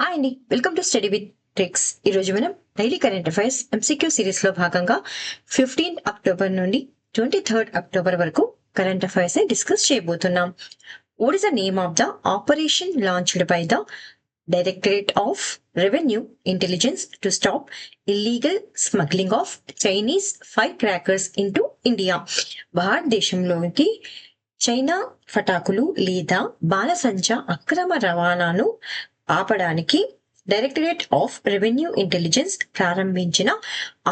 Hi అండి, welcome to study with tricks. ఈరోజు మనం daily current affairs MCQ series లో భాగంగా 15 అక్టోబర్ నుండి 23 అక్టోబర్ వరకు కరెంట్ అఫైర్స్ ని డిస్కస్ చేయబోతున్నాం. What is the name of the operation launched by the directorate of revenue intelligence to stop illegal smuggling of Chinese fire crackers into India? భారతదేశంలోకి China పటాకులు లేదా బాణసంచా అక్రమ రవాణాను ఆపడానికి డైరెక్టరేట్ ఆఫ్ రెవెన్యూ ఇంటెలిజెన్స్ ప్రారంభించిన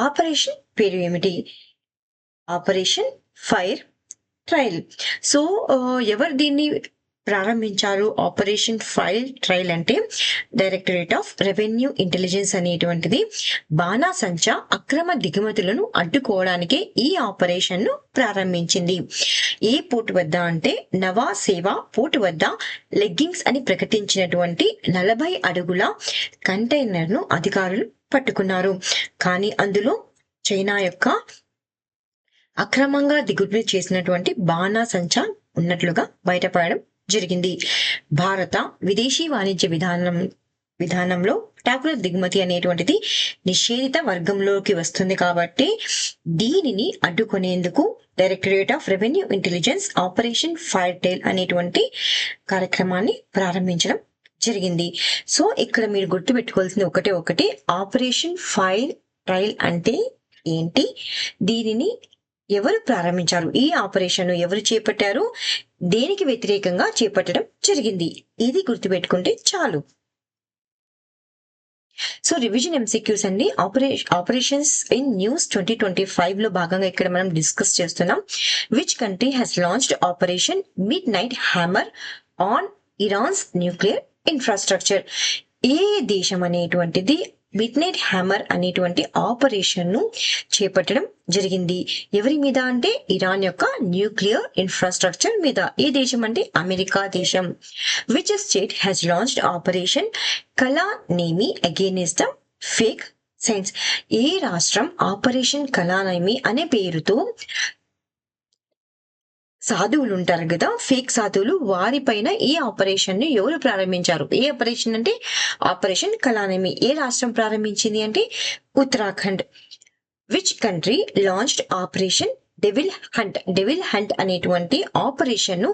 ఆపరేషన్ పేరు ఏమిటి? Operation fire trial. సో ఎవరు దీన్ని ప్రారంభించారు? ఆపరేషన్ ఫైర్ ట్రయల్ అంటే డైరెక్టరేట్ ఆఫ్ రెవెన్యూ ఇంటెలిజెన్స్ అనేటువంటిది బాణాసంచా అక్రమ దిగుమతులను అడ్డుకోవడానికే ఈ ఆపరేషన్ ను ప్రారంభించింది. ఏ పోర్టు వద్ద అంటే నవా సేవా పోర్టు వద్ద లెగ్గింగ్స్ అని ప్రకటించినటువంటి 40 అడుగుల కంటైనర్ ను అధికారులు పట్టుకున్నారు. కానీ అందులో చైనా యొక్క అక్రమంగా దిగుమతి చేసినటువంటి బాణాసంచా ఉన్నట్లుగా బయటపడడం జరిగింది. భారత విదేశీ వాణిజ్య విధానంలో పటాకుల దిగుమతి అనేటువంటిది నిషేధిత వర్గంలోకి వస్తుంది కాబట్టి దీనిని అడ్డుకునేందుకు directorate of revenue intelligence operation fire tail అనేటువంటి కార్యక్రమాన్ని ప్రారంభించడం జరిగింది. సో ఇక్కడ మీరు గుర్తుపెట్టుకోవాల్సింది ఒకటి ఆపరేషన్ ఫైర్ ట్రయల్ అంటే ఏంటి, దీనిని ఎవరు ప్రారంభించారు, ఈ ఆపరేషన్ ఎవరు చేపట్టారు, దేనికి వ్యతిరేకంగా చేపట్టడం జరిగింది, ఇది గుర్తుపెట్టుకుంటే చాలు. సో రివిజన్ ఎంసీక్యూస్ అండి. ఆపరేషన్స్ ఇన్ న్యూస్ 2025 లో భాగంగా ఇక్కడ మనం డిస్కస్ చేస్తున్నాం. Which country has launched operation midnight hammer on Iran's nuclear infrastructure? ఏ దేశం అనేటువంటిది మిడ్ నైట్ హ్యామర్ అనేటువంటి ఆపరేషన్ ను చేపట్టడం జరిగింది? ఎవరి మీద అంటే ఇరాన్ యొక్క న్యూక్లియర్ ఇన్ఫ్రాస్ట్రక్చర్ మీద. ఏ దేశం అంటే అమెరికా దేశం. Which state has launched operation Kalanemi against the fake saints? ఏ రాష్ట్రం ఆపరేషన్ కలానేమి అనే పేరుతో సాధువులు ఉంటారు కదా, ఫేక్ సాధువులు, వారిపైన ఈ ఆపరేషన్ ని ఎవరు ప్రారంభించారు? ఏ ఆపరేషన్ అంటే ఆపరేషన్ కలానేమి. ఏ రాష్ట్రం ప్రారంభించింది అంటే Uttarakhand. Which country launched operation devil hunt అనేటువంటి ఆపరేషన్ ను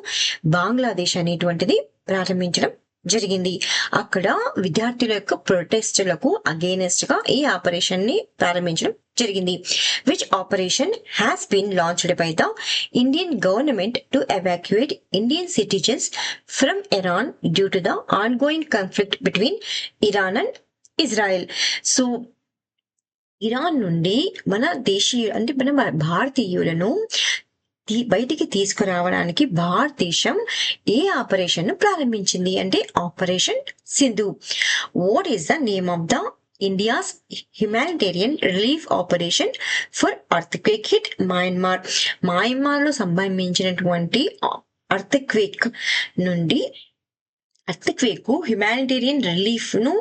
బంగ్లాదేశ్ అనేటువంటిది ప్రారంభించడం జరిగింది. అక్కడ విద్యార్థుల యొక్క ప్రొటెస్టులకు అగైనెస్ట్ గా ఈ ఆపరేషన్ ని ప్రారంభించడం జరిగింది. Which operation has been launched by the Indian government to evacuate Indian citizens from Iran due to the ongoing conflict between Iran and Israel? So Iran నుండి మన భారతీయులను బయటికి తీసుకురావడానికి భారతదేశం ఏ ఆపరేషన్ ను ప్రారంభించింది అంటే operation Sindhu. What is the name of the India's humanitarian relief operation for earthquake hit Myanmar లో సంభవించినటువంటి అర్త్క్వేక్ కు హ్యుమానిటేరియన్ రిలీఫ్ ను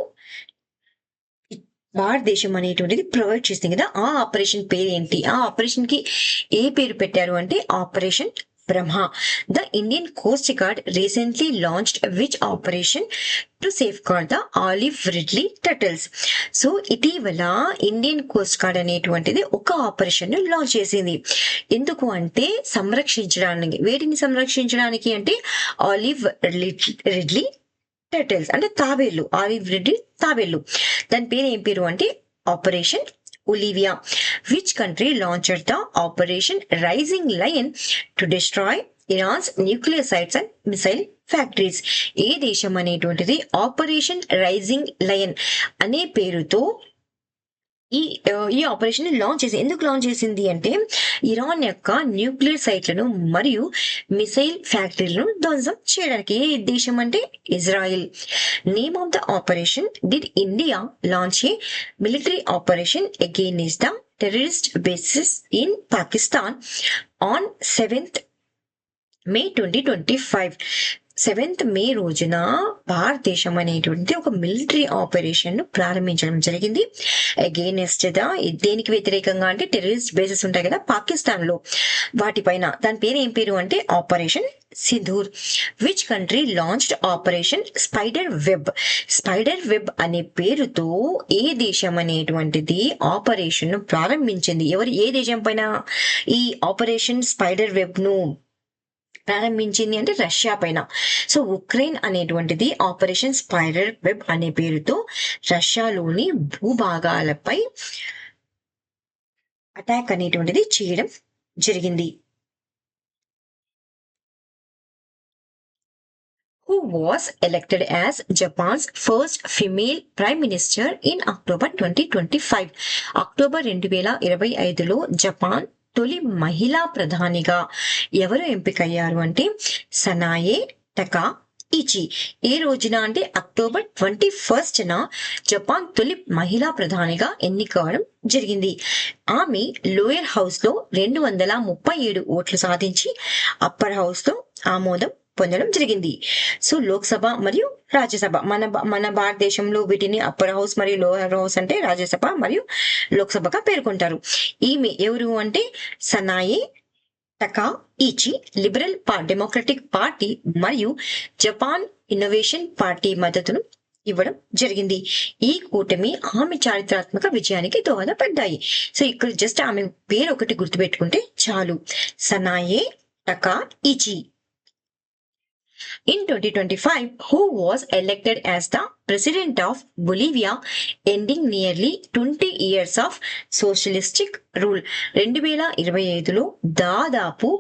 భారతదేశం అనేటువంటిది ప్రొవైడ్ చేస్తుంది కదా. ఆ ఆపరేషన్ పేరు ఏంటి? ఆ ఆపరేషన్ కి ఏ పేరు పెట్టారు అంటే operation Brahma. The Indian coast guard recently launched which operation to safeguard the olive ridley turtles? So ఇటీవల ఇండియన్ కోస్ట్ గార్డ్ అనేటువంటిది ఒక ఆపరేషన్ ను లాంచ్ చేసింది. ఎందుకు అంటే సంరక్షించడానికి. వేటిని సంరక్షించడానికి అంటే ఆలివ్ రిడ్లీ టర్టిల్స్ అంటే తాబేళ్లు, ఆలివ్ రిడ్లీ తాబేళ్లు. దాని పేరు ఏం పేరు అంటే operation Olivia. Which country launched the operation rising lion to destroy Iran's nuclear sites and missile factories? ఏ దేశం అనేటువంటిది ఆపరేషన్ రైజింగ్ లయన్ అనే పేరుతో ఈ ఆపరేషన్ లాంచ్ చేసి, ఎందుకు లాంచ్ చేసింది అంటే ఇరాన్ యొక్క న్యూక్లియర్ సైట్లను మరియు మిసైల్ ఫ్యాక్టరీలను ధ్వంసం చేయడానికి. ఏ దేశం అంటే Israel. Name of the operation. Did India launch A military operation against the terrorist bases in Pakistan on 7th May 2025? 7th మే రోజున భారతదేశం అనేటువంటి ఒక మిలిటరీ ఆపరేషన్ ను ప్రారంభించడం జరిగింది. అగైనెస్ట్ దేనికి వ్యతిరేకంగా అంటే టెర్రరిస్ట్ బేసెస్ ఉంటాయి కదా పాకిస్తాన్ లో, వాటిపైన. దాని పేరు ఏం పేరు అంటే operation Sindoor. Which country launched operation spider web? Spider web అనే పేరుతో ఏ దేశం అనేటువంటిది ఆపరేషన్ ను ప్రారంభించింది? ఏ దేశం పైన ఈ ఆపరేషన్ స్పైడర్ వెబ్ ను ప్రారంభించింది అంటే రష్యా పైన. సో ఉక్రెయిన్ అనేటువంటిది ఆపరేషన్ స్పైడర్ వెబ్ అనే పేరుతో రష్యాలోని భూభాగాలపై అటాక్ అనేటువంటిది చేయడం జరిగింది. Who was elected as Japan's first female prime minister in October 2025? October 2025లో జపాన్ తొలి మహిళా ప్రధానిగా ఎవరు ఎంపికయ్యారు అంటే సనాయే టకా ఇచి. ఏ రోజున అంటే అక్టోబర్ 21న జపాన్ తొలి మహిళా ప్రధానిగా ఎన్నికవడం జరిగింది. ఆమె లోయర్ హౌస్ లో 237 ఓట్లు సాధించి అప్పర్ హౌస్ లో ఆమోదం పొందడం జరిగింది. సో లోక్సభ మరియు రాజ్యసభ, మన భారతదేశంలో వీటిని అప్పర్ హౌస్ మరియు లోయర్ హౌస్ అంటే రాజ్యసభ మరియు లోక్సభగా పేర్కొంటారు. ఈమె ఎవరు అంటే సనాయే టకా ఇచి లిబరల్ డెమోక్రటిక్ పార్టీ మరియు జపాన్ ఇన్నోవేషన్ పార్టీ మద్దతును ఇవ్వడం జరిగింది. ఈ కూటమి ఆమె చారిత్రాత్మక విజయానికి దోహదపడ్డాయి. సో ఇక్కడ జస్ట్ ఆమె పేరు ఒకటి గుర్తుపెట్టుకుంటే చాలు, సనాయే టకా ఇచి. In 2025, who was elected as the president of Bolivia, ending nearly 20 years of socialistic rule? 2025లో దాదాపు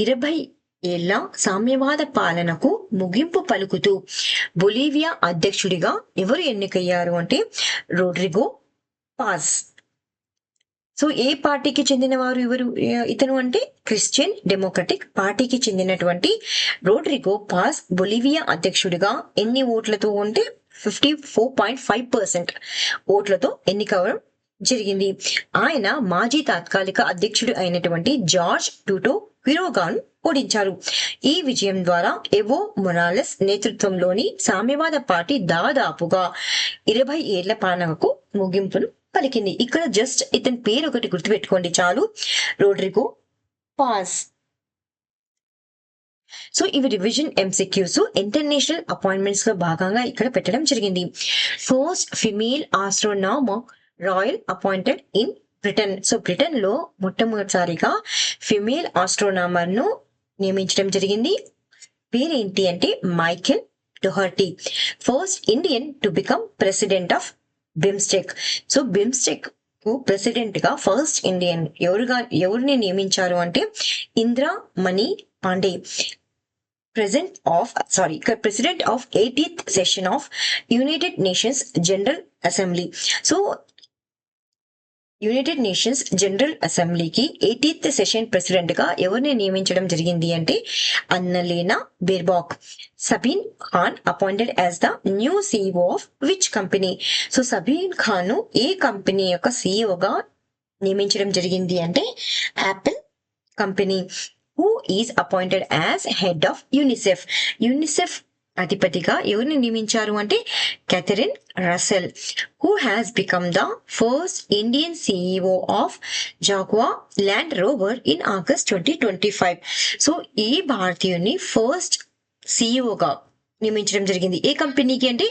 20 ఏళ్ల సామ్యవాద పాలనకు ముగింపు పలుకుతూ బొలీవియా అధ్యక్షుడిగా ఎవరు ఎన్నికయ్యారు అంటే రోడ్రిగో పాజ్. సో ఏ పార్టీకి చెందినవారు ఇతను అంటే క్రిస్టియన్ డెమోక్రటిక్ పార్టీకి చెందినటువంటి రోడ్రిగో పాజ్ బొలీవియా అధ్యక్షుడిగా ఎన్ని ఓట్లతో ఉంటే 54.5% ఓట్లతో ఎన్నికవడం జరిగింది. ఆయన మాజీ తాత్కాలిక అధ్యక్షుడు అయినటువంటి జార్జ్ టూటో క్విరోగాను ఓడించారు. ఈ విజయం ద్వారా ఎవో మొరాలెస్ నేతృత్వంలోని సామ్యవాద పార్టీ దాదాపుగా 20 ఏళ్ల పాలనకు ముగింపును పలికింది. ఇక్కడ జస్ట్ ఇతని పేరు ఒకటి గుర్తుపెట్టుకోండి చాలు, రోడ్రిగో పాజ్. సో ఇవి రివిజన్ ఎంసిక్యూస్ ఇంటర్నేషనల్ అపాయింట్మెంట్స్ లో భాగంగా ఇక్కడ పెట్టడం జరిగింది. First female astronomer royal appointed in Britain. So Britain లో మొట్టమొదటిసారిగా ఫిమేల్ ఆస్ట్రోనామర్ ను నియమించడం జరిగింది. పేరేంటి అంటే Michael Doherty. First Indian to become president of BIMSTEC. So BIMSTEC కు ప్రెసిడెంట్ గా ఫస్ట్ ఇండియన్ ఎవరిని నియమించారు అంటే Indira Mani Pandey, president of 80th session of United Nations General Assembly. So United Nations general అసెంబ్లీకి 80th సెషన్ ప్రెసిడెంట్ గా ఎవరిని నియమించడం జరిగింది అంటే Annalena Baerbock. Sabeen Khan appointed as the new CEO of which company. So Sabeen Khan ఏ కంపెనీ యొక్క సిఇఓగా నియమించడం జరిగింది అంటే Apple company. Who is appointed as head of UNICEF. UNICEF అధిపతిగా ఎవరిని నియమించారు అంటే Catherine Russell. Who has become the first Indian CEO of Jaguar Land Rover in August 2025. So ఈ భారతీయుని ఫస్ట్ సిఇఓగా నియమించడం జరిగింది. ఏ కంపెనీకి అంటే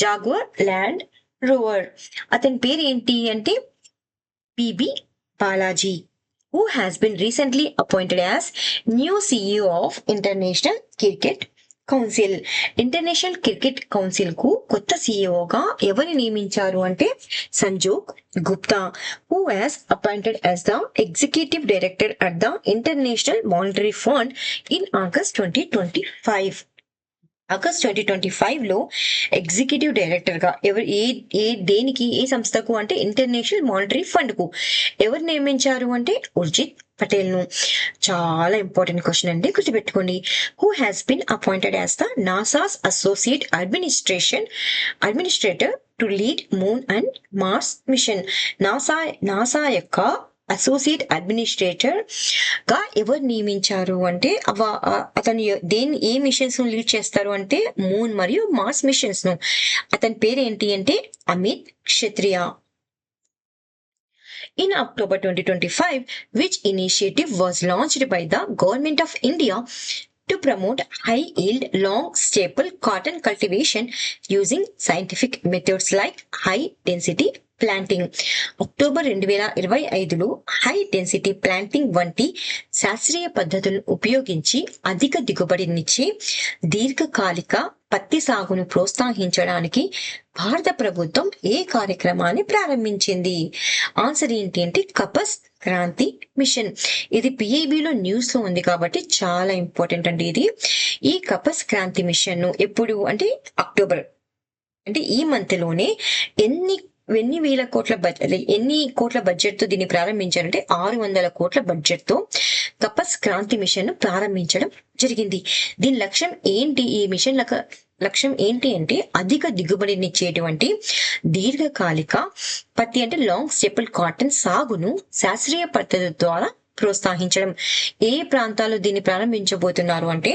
జాగ్వర్ ల్యాండ్ రోవర్. అతని పేరు ఏంటి అంటే PB Balaji. Who has been recently appointed as new CEO of International Cricket council. International Cricket Council కు కొత్త సిఇఓగా ఎవరిని నియమించారు అంటే Sanjog Gupta. Who has appointed as the executive director at the International Monetary Fund in August 2025. August 2025 లో executive director గా దేనికి ఏ సంస్థకు అంటే ఇంటర్నేషనల్ మానిటరీ ఫండ్ కు ఎవరు నియమించారు అంటే ఉర్జిత్ పటేల్ ను. చాలా ఇంపార్టెంట్ క్వశ్చన్ అండి, గుర్తుపెట్టుకోండి. Who has been appointed as the NASA's associate administrator to lead moon and Mars mission. NASA యొక్క అసోసియేట్ అడ్మినిస్ట్రేటర్ గా ఎవరు నియమించారు అంటే అతను ఏ మిషన్స్ ను లీడ్ చేస్తారు అంటే మూన్ మరియు మార్స్ మిషన్స్ ను. అతని పేరు ఏంటి అంటే అమిత్ క్షత్రియ. In October 2025, which initiative was launched by the Government of India to promote high-yield, long-staple cotton cultivation using scientific methods like high-density planting? October 2025లో హై డెన్సిటీ ప్లాంటింగ్ వంటి శాస్త్రీయ పద్ధతులను ఉపయోగించి అధిక దిగుబడినిచ్చే దీర్ఘకాలిక పత్తి సాగును ప్రోత్సహించడానికి భారత ప్రభుత్వం ఏ కార్యక్రమాన్ని ప్రారంభించింది? ఆన్సర్ ఏంటి అంటే కపస్ క్రాంతి మిషన్. ఇది పిఐబిలో న్యూస్ లో ఉంది కాబట్టి చాలా ఇంపార్టెంట్ అండి ఇది. ఈ కపస్ క్రాంతి మిషన్ ను ఎప్పుడు అంటే అక్టోబర్ అంటే ఈ మంత్ లోనే ఎన్ని కోట్ల బడ్జెట్ తో దీన్ని ప్రారంభించారంటే 600 కోట్ల బడ్జెట్ తో కపస్ క్రాంతి మిషన్ ను ప్రారంభించడం జరిగింది. దీని లక్ష్యం ఏంటి? ఈ మిషన్ లక్ష్యం ఏంటి అంటే అధిక దిగుబడినిచ్చేటువంటి దీర్ఘకాలిక పత్తి అంటే లాంగ్ స్టేపుల్ కాటన్ సాగును శాస్త్రీయ పద్ధతి ద్వారా ప్రోత్సహించడం. ఏ ప్రాంతాల్లో దీన్ని ప్రారంభించబోతున్నారు అంటే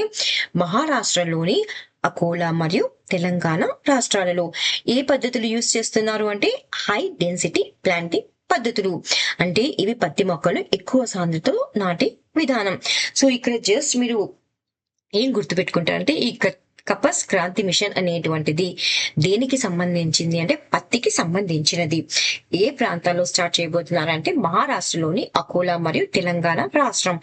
మహారాష్ట్రలోని అకోలా మరియు తెలంగాణ రాష్ట్రాలలో. ఏ పద్ధతులు యూజ్ చేస్తున్నారు అంటే హై డెన్సిటీ ప్లాంటింగ్ పద్ధతులు. అంటే ఇవి పత్తి మొక్కలు ఎక్కువ సాంద్రతలో నాటే విధానం. సో ఇక్కడ జస్ట్ మీరు ఏం గుర్తుపెట్టుకుంటారంటే ఈ కపస్ క్రాంతి మిషన్ అనేటువంటిది దేనికి సంబంధించింది అంటే పత్తికి సంబంధించినది. ఏ ప్రాంతాల్లో స్టార్ట్ చేయబోతున్నారంటే మహారాష్ట్రలోని అకోలా మరియు తెలంగాణ రాష్ట్రం.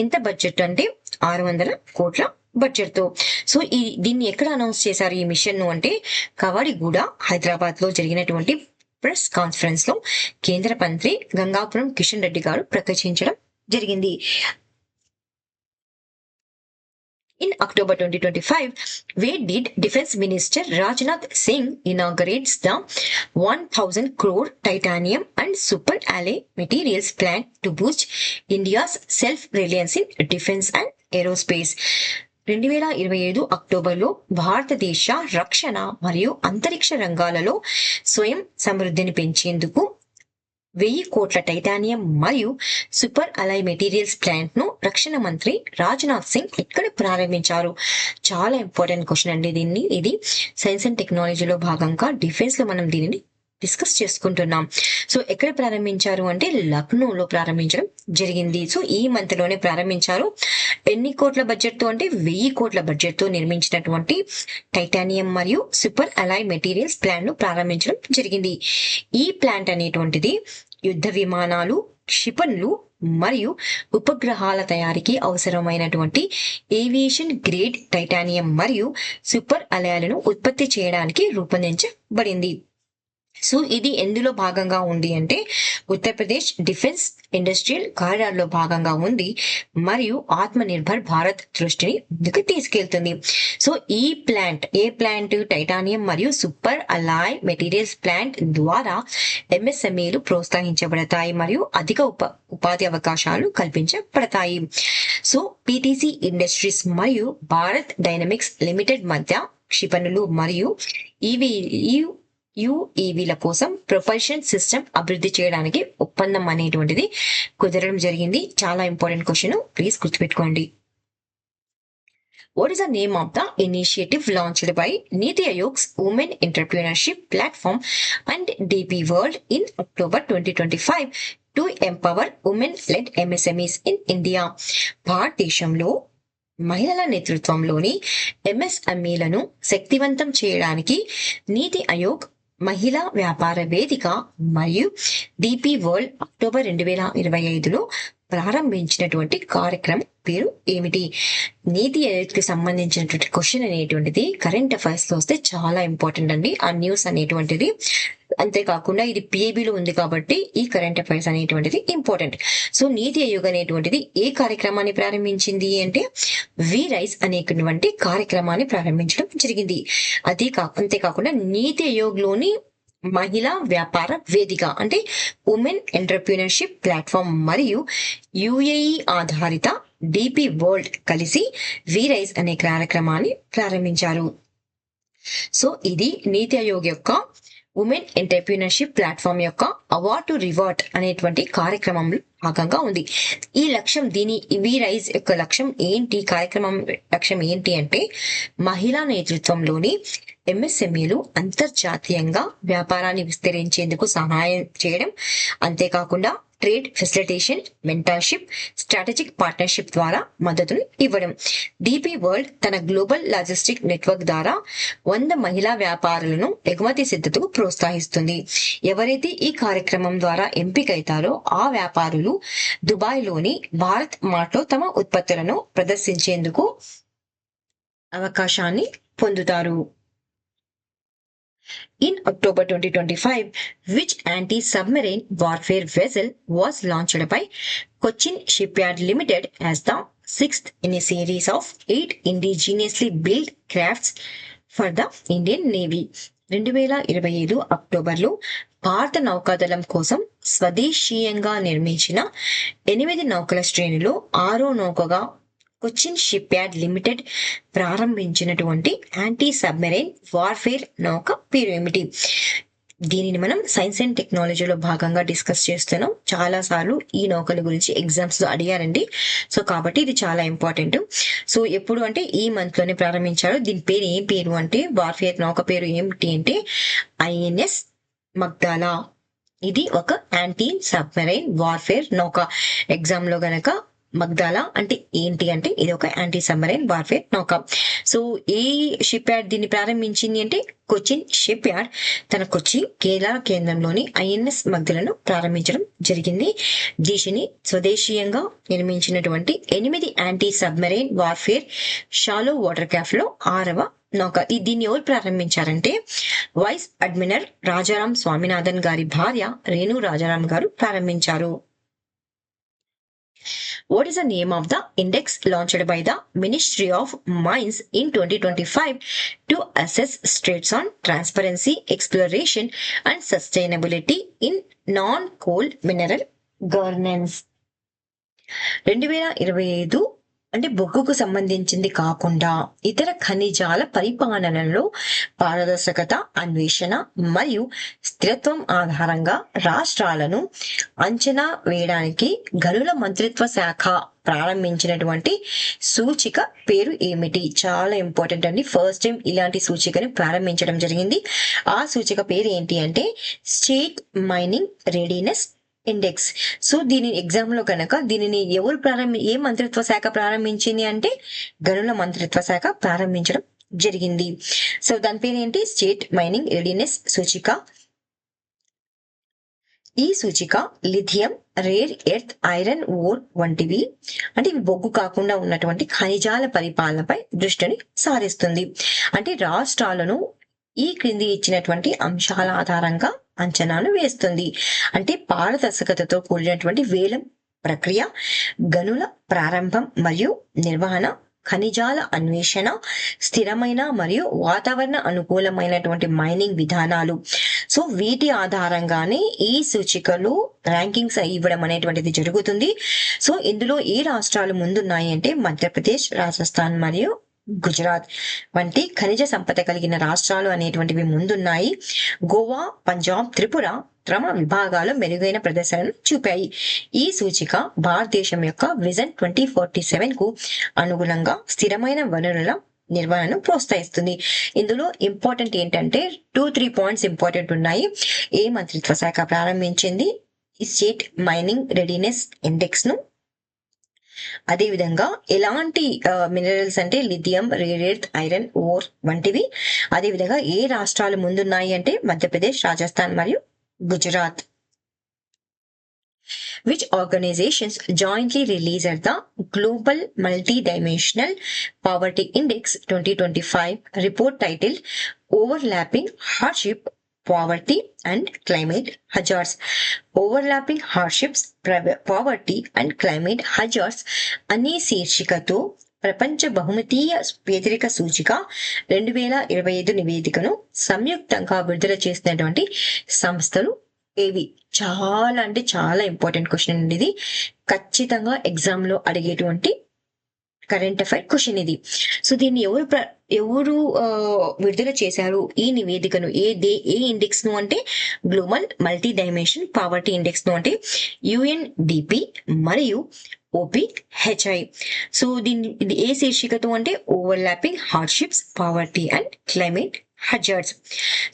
ఎంత బడ్జెట్ అంటే 600 కోట్ల బడ్జెట్ తో. సో దీన్ని ఎక్కడ అనౌన్స్ చేశారు ఈ మిషన్ ను అంటే కవాడిగూడ హైదరాబాద్ లో జరిగినటువంటి ప్రెస్ కాన్ఫరెన్స్ లో కేంద్ర మంత్రి గంగాపురం కిషన్ రెడ్డి గారు ప్రకటించడం జరిగింది. In October 2025, where did Defense Minister Rajnath Singh inaugurates the 1,000 crore titanium and super alloy materials plant to boost India's self-reliance in defense and aerospace? 2025 అక్టోబర్లో భారతదేశ రక్షణ మరియు అంతరిక్ష రంగాలలో స్వయం సమృద్ధిని పెంచేందుకు 1000 కోట్ల టైటానియం మరియు సూపర్ అలాయ్ మెటీరియల్స్ ప్లాంట్ ను రక్షణ మంత్రి రాజ్నాథ్ సింగ్ ఇక్కడ ప్రారంభించారు. చాలా ఇంపార్టెంట్ క్వశ్చన్ అండి ఇది సైన్స్ అండ్ టెక్నాలజీలో భాగంగా డిఫెన్స్ లో మనం దీనిని డిస్కస్ చేసుకుంటున్నాం. సో ఎక్కడ ప్రారంభించారు అంటే లక్నోలో ప్రారంభించడం జరిగింది. సో ఈ మంత్ లోనే ప్రారంభించారు. ఎన్ని కోట్ల బడ్జెట్ తో అంటే 1000 కోట్ల బడ్జెట్ తో నిర్మించినటువంటి టైటానియం మరియు సూపర్ అలాయ్ మెటీరియల్స్ ప్లాంట్ ను ప్రారంభించడం జరిగింది. ఈ ప్లాంట్ అనేటువంటిది యుద్ధ విమానాలు, క్షిపణులు మరియు ఉపగ్రహాల తయారీకి అవసరమైనటువంటి ఏవియేషన్ గ్రేడ్ టైటానియం మరియు సూపర్ అలాయ్లను ఉత్పత్తి చేయడానికి రూపొందించబడింది. సో ఇది ఎందులో భాగంగా ఉంది అంటే ఉత్తరప్రదేశ్ డిఫెన్స్ ఇండస్ట్రియల్ కారిడార్ లో భాగంగా ఉంది మరియు ఆత్మ నిర్భర్ భారత్ దృష్టిని ముందుకు తీసుకెళ్తుంది. సో ఈ ప్లాంట్ టైటానియం మరియు సూపర్ అలాయ్ మెటీరియల్స్ ప్లాంట్ ద్వారా ఎంఎస్ఎంఈలు ప్రోత్సహించబడతాయి మరియు అధిక ఉపాధి అవకాశాలు కల్పించబడతాయి. సో పిటిసి ఇండస్ట్రీస్ మరియు భారత్ డైనమిక్స్ లిమిటెడ్ మధ్య క్షిపణులు మరియు యుఏవీల కోసం ప్రొపల్షన్ సిస్టమ్ అభివృద్ధి చేయడానికి ఒప్పందం అనేటువంటిది కుదరడం జరిగింది. చాలా ఇంపార్టెంట్ క్వశ్చన్, ప్లీజ్ గుర్తుపెట్టుకోండి. What is the name of the initiative launched by Niti Aayog's Women Entrepreneurship Platform and DP World in October 2025 to empower women-led MSMEs in India? భారతదేశంలో మహిళల నేతృత్వంలోని ఎంఎస్ఎంఈలను శక్తివంతం చేయడానికి నీతి ఆయోగ్ మహిళా వ్యాపార వేదిక మరియు డిపి వరల్డ్ అక్టోబర్ 2025లో ప్రారంభించినటువంటి కార్యక్రమం పేరు ఏమిటి? నీతి ఆయోగ్ కి సంబంధించినటువంటి క్వశ్చన్ అనేటువంటిది కరెంట్ అఫైర్స్ లో వస్తే చాలా ఇంపార్టెంట్ అండి ఆ న్యూస్ అనేటువంటిది. అంతేకాకుండా ఇది పిఐబిలో ఉంది కాబట్టి ఈ కరెంట్ అఫైర్స్ అనేటువంటిది ఇంపార్టెంట్. సో నీతి ఆయోగ్ అనేటువంటిది ఏ కార్యక్రమాన్ని ప్రారంభించింది అంటే వి రైస్ అనేటువంటి కార్యక్రమాన్ని ప్రారంభించడం జరిగింది. అంతేకాకుండా నీతి ఆయోగ్ లోని మహిళా వ్యాపార వేదిక అంటే ఉమెన్ ఎంటర్‌ప్రెన్యూర్‌షిప్ ప్లాట్‌ఫామ్ మరియు యుఏఈ ఆధారిత డిపి వరల్డ్ కలిసి వి రైస్ అనే కార్యక్రమాన్ని ప్రారంభించారు. సో ఇది నీతి ఆయోగ్ యొక్క ఉమెన్ ఎంటర్‌ప్రెన్యూర్‌షిప్ ప్లాట్‌ఫామ్ యొక్క అవార్డ్ టు రివార్డ్ అనేటువంటి కార్యక్రమంలో భాగంగా ఉంది. ఈ లక్ష్యం రైజ్ యొక్క లక్ష్యం ఏంటి? కార్యక్రమం లక్ష్యం ఏంటి అంటే మహిళా నేతృత్వంలోని ఎంఎస్ఎంఈలు అంతర్జాతీయంగా వ్యాపారాన్ని విస్తరించేందుకు సహాయం చేయడం, అంతేకాకుండా trade facilitation, mentorship, strategic partnership ద్వారా మద్దతును ఇవ్వడం. డిపి వరల్డ్ తన గ్లోబల్ లాజిస్టిక్ నెట్వర్క్ ద్వారా 100 మహిళా వ్యాపారులను ఎగుమతి సిద్ధతకు ప్రోత్సహిస్తుంది. ఎవరైతే ఈ కార్యక్రమం ద్వారా ఎంపికైతారో ఆ వ్యాపారులు దుబాయ్లోని భారత్ మార్ట్లో తమ ఉత్పత్తులను ప్రదర్శించేందుకు అవకాశాన్ని పొందుతారు. In October 2025, which anti-submarine warfare vessel was launched by Cochin Shipyard Limited as the 6th in a series of 8 indigenously built crafts for the Indian Navy. 2025 అక్టోబర్లో భారత నౌకాదళం కోసం స్వదేశీయంగా నిర్మించిన 8 నౌకల శ్రేణిలో 6వ నౌకగా కొచ్చిన్ షిప్ యార్డ్ లిమిటెడ్ ప్రారంభించినటువంటి యాంటీ సబ్మెరైన్ వార్ఫేర్ నౌక పేరు ఏమిటి? దీనిని మనం సైన్స్ అండ్ టెక్నాలజీలో భాగంగా డిస్కస్ చేస్తున్నాం. చాలా సార్లు ఈ నౌకల గురించి ఎగ్జామ్స్ లో అడిగారండి. సో కాబట్టి ఇది చాలా ఇంపార్టెంట్. సో ఎప్పుడు అంటే ఈ మంత్ లోనే ప్రారంభించారు. దీని పేరు ఏం పేరు అంటే వార్ఫేర్ నౌక పేరు ఏమిటి అంటే ఐఎన్ఎస్ మగ్దాలా. ఇది ఒక యాంటీ సబ్మెరైన్ వార్ఫేర్ నౌక. ఎగ్జామ్ లో గనక మగ్దాలా అంటే ఏంటి అంటే ఇది ఒక యాంటీ సబ్మెరైన్ వార్ఫేర్ నౌక. సో ఏ షిప్ యార్డ్ దీన్ని ప్రారంభించింది అంటే కొచ్చిన్ షిప్ యార్డ్ తన కొచ్చి కేరళ కేంద్రంలోని ఐఎన్ఎస్ మగ్దలను ప్రారంభించడం జరిగింది. దీనిని స్వదేశీయంగా నిర్మించినటువంటి 8 anti submarine warfare shallow water craft లో 6వ నౌక. దీన్ని ఎవరు ప్రారంభించారంటే వైస్ అడ్మిరల్ రాజారాం స్వామినాథన్ గారి భార్య రేణు రాజారాం గారు ప్రారంభించారు. What is the name of the index launched by the Ministry of Mines in 2025 to assess states on transparency, exploration and sustainability in non-coal mineral governance? 2025 అంటే బొగ్గుకు సంబంధించింది కాకుండా ఇతర ఖనిజాల పరిపాలనలో పారదర్శకత, అన్వేషణ మరియు స్థిరత్వం ఆధారంగా రాష్ట్రాలను అంచనా వేయడానికి గనుల మంత్రిత్వ శాఖ ప్రారంభించినటువంటి సూచిక పేరు ఏమిటి? చాలా ఇంపార్టెంట్ అండి. ఫస్ట్ టైం ఇలాంటి సూచికని ప్రారంభించడం జరిగింది. ఆ సూచిక పేరు ఏంటి అంటే state mining readiness index. So దీని ఎగ్జామ్ లో కనుక దీనిని ఏ మంత్రిత్వ శాఖ ప్రారంభించింది అంటే గనుల మంత్రిత్వ శాఖ ప్రారంభించడం జరిగింది. సో దాని పేరు ఏంటి? స్టేట్ మైనింగ్ రెడీనెస్ సూచిక. ఈ సూచిక lithium, rare earth, iron ore వంటివి అంటే ఇవి బొగ్గు కాకుండా ఉన్నటువంటి ఖనిజాల పరిపాలనపై దృష్టిని సారిస్తుంది. అంటే రాష్ట్రాలను ఈ క్రింది ఇచ్చినటువంటి అంశాల ఆధారంగా అంచనాను వేస్తుంది. అంటే పారదర్శకతతో కూడినటువంటి వేలం ప్రక్రియ, గనుల ప్రారంభం మరియు నిర్వహణ, ఖనిజాల అన్వేషణ, స్థిరమైన మరియు వాతావరణ అనుకూలమైనటువంటి మైనింగ్ విధానాలు. సో వీటి ఆధారంగానే ఈ సూచికలు ర్యాంకింగ్స్ ఇవ్వడం అనేటువంటిది జరుగుతుంది. సో ఇందులో ఏ రాష్ట్రాలు ముందున్నాయి అంటే మధ్యప్రదేశ్, రాజస్థాన్ మరియు గుజరాత్ వంటి ఖనిజ సంపద కలిగిన రాష్ట్రాలు అనేటువంటివి ముందున్నాయి. గోవా, పంజాబ్, త్రిపుర తమ విభాగాలు మెరుగైన ప్రదర్శనను చూపాయి. ఈ సూచిక భారతదేశం యొక్క విజన్ 2047 కు అనుగుణంగా స్థిరమైన వనరుల నిర్వహణను ప్రోత్సహిస్తుంది. ఇందులో ఇంపార్టెంట్ ఏంటంటే 2-3 పాయింట్స్ ఇంపార్టెంట్ ఉన్నాయి. ఏ మంత్రిత్వ శాఖ ప్రారంభించింది ఈ స్టేట్ మైనింగ్ రెడీనెస్ ఇండెక్స్ ను, అదే విధంగా ఎలాంటి మినరల్స్ అంటే lithium, rare earth, iron ore వంటివి, అదే విధంగా ఏ రాష్ట్రాలు ముందున్నాయి అంటే మధ్యప్రదేశ్, రాజస్థాన్ మరియు Gujarat. Which organizations jointly released the Global Multidimensional Poverty Index 2025 report titled Overlapping Hardship, Poverty and Climate Hazards. Overlapping Hardships, Poverty and Climate Hazards అనే శీర్షికతో ప్రపంచ బహుమతీయ పేదరిక సూచిక 2025 నివేదికను సంయుక్తంగా విడుదల చేసినటువంటి సంస్థలు ఏవి? చాలా అంటే చాలా ఇంపార్టెంట్ క్వశ్చన్ అండి ఇది. ఖచ్చితంగా ఎగ్జామ్ లో అడిగేటువంటి కరెంట్ అఫైర్ క్వశ్చన్ ఇది. సో దీన్ని ఎవరు విడుదల చేశారు ఈ నివేదికను? ఏ ఇండెక్స్ ను అంటే global multi dimension poverty index ను అంటే యుఎన్డిపి మరియు OPHI. సో ఇది ఏ శీర్షికతో అంటే overlapping hardships, poverty and climate hazards.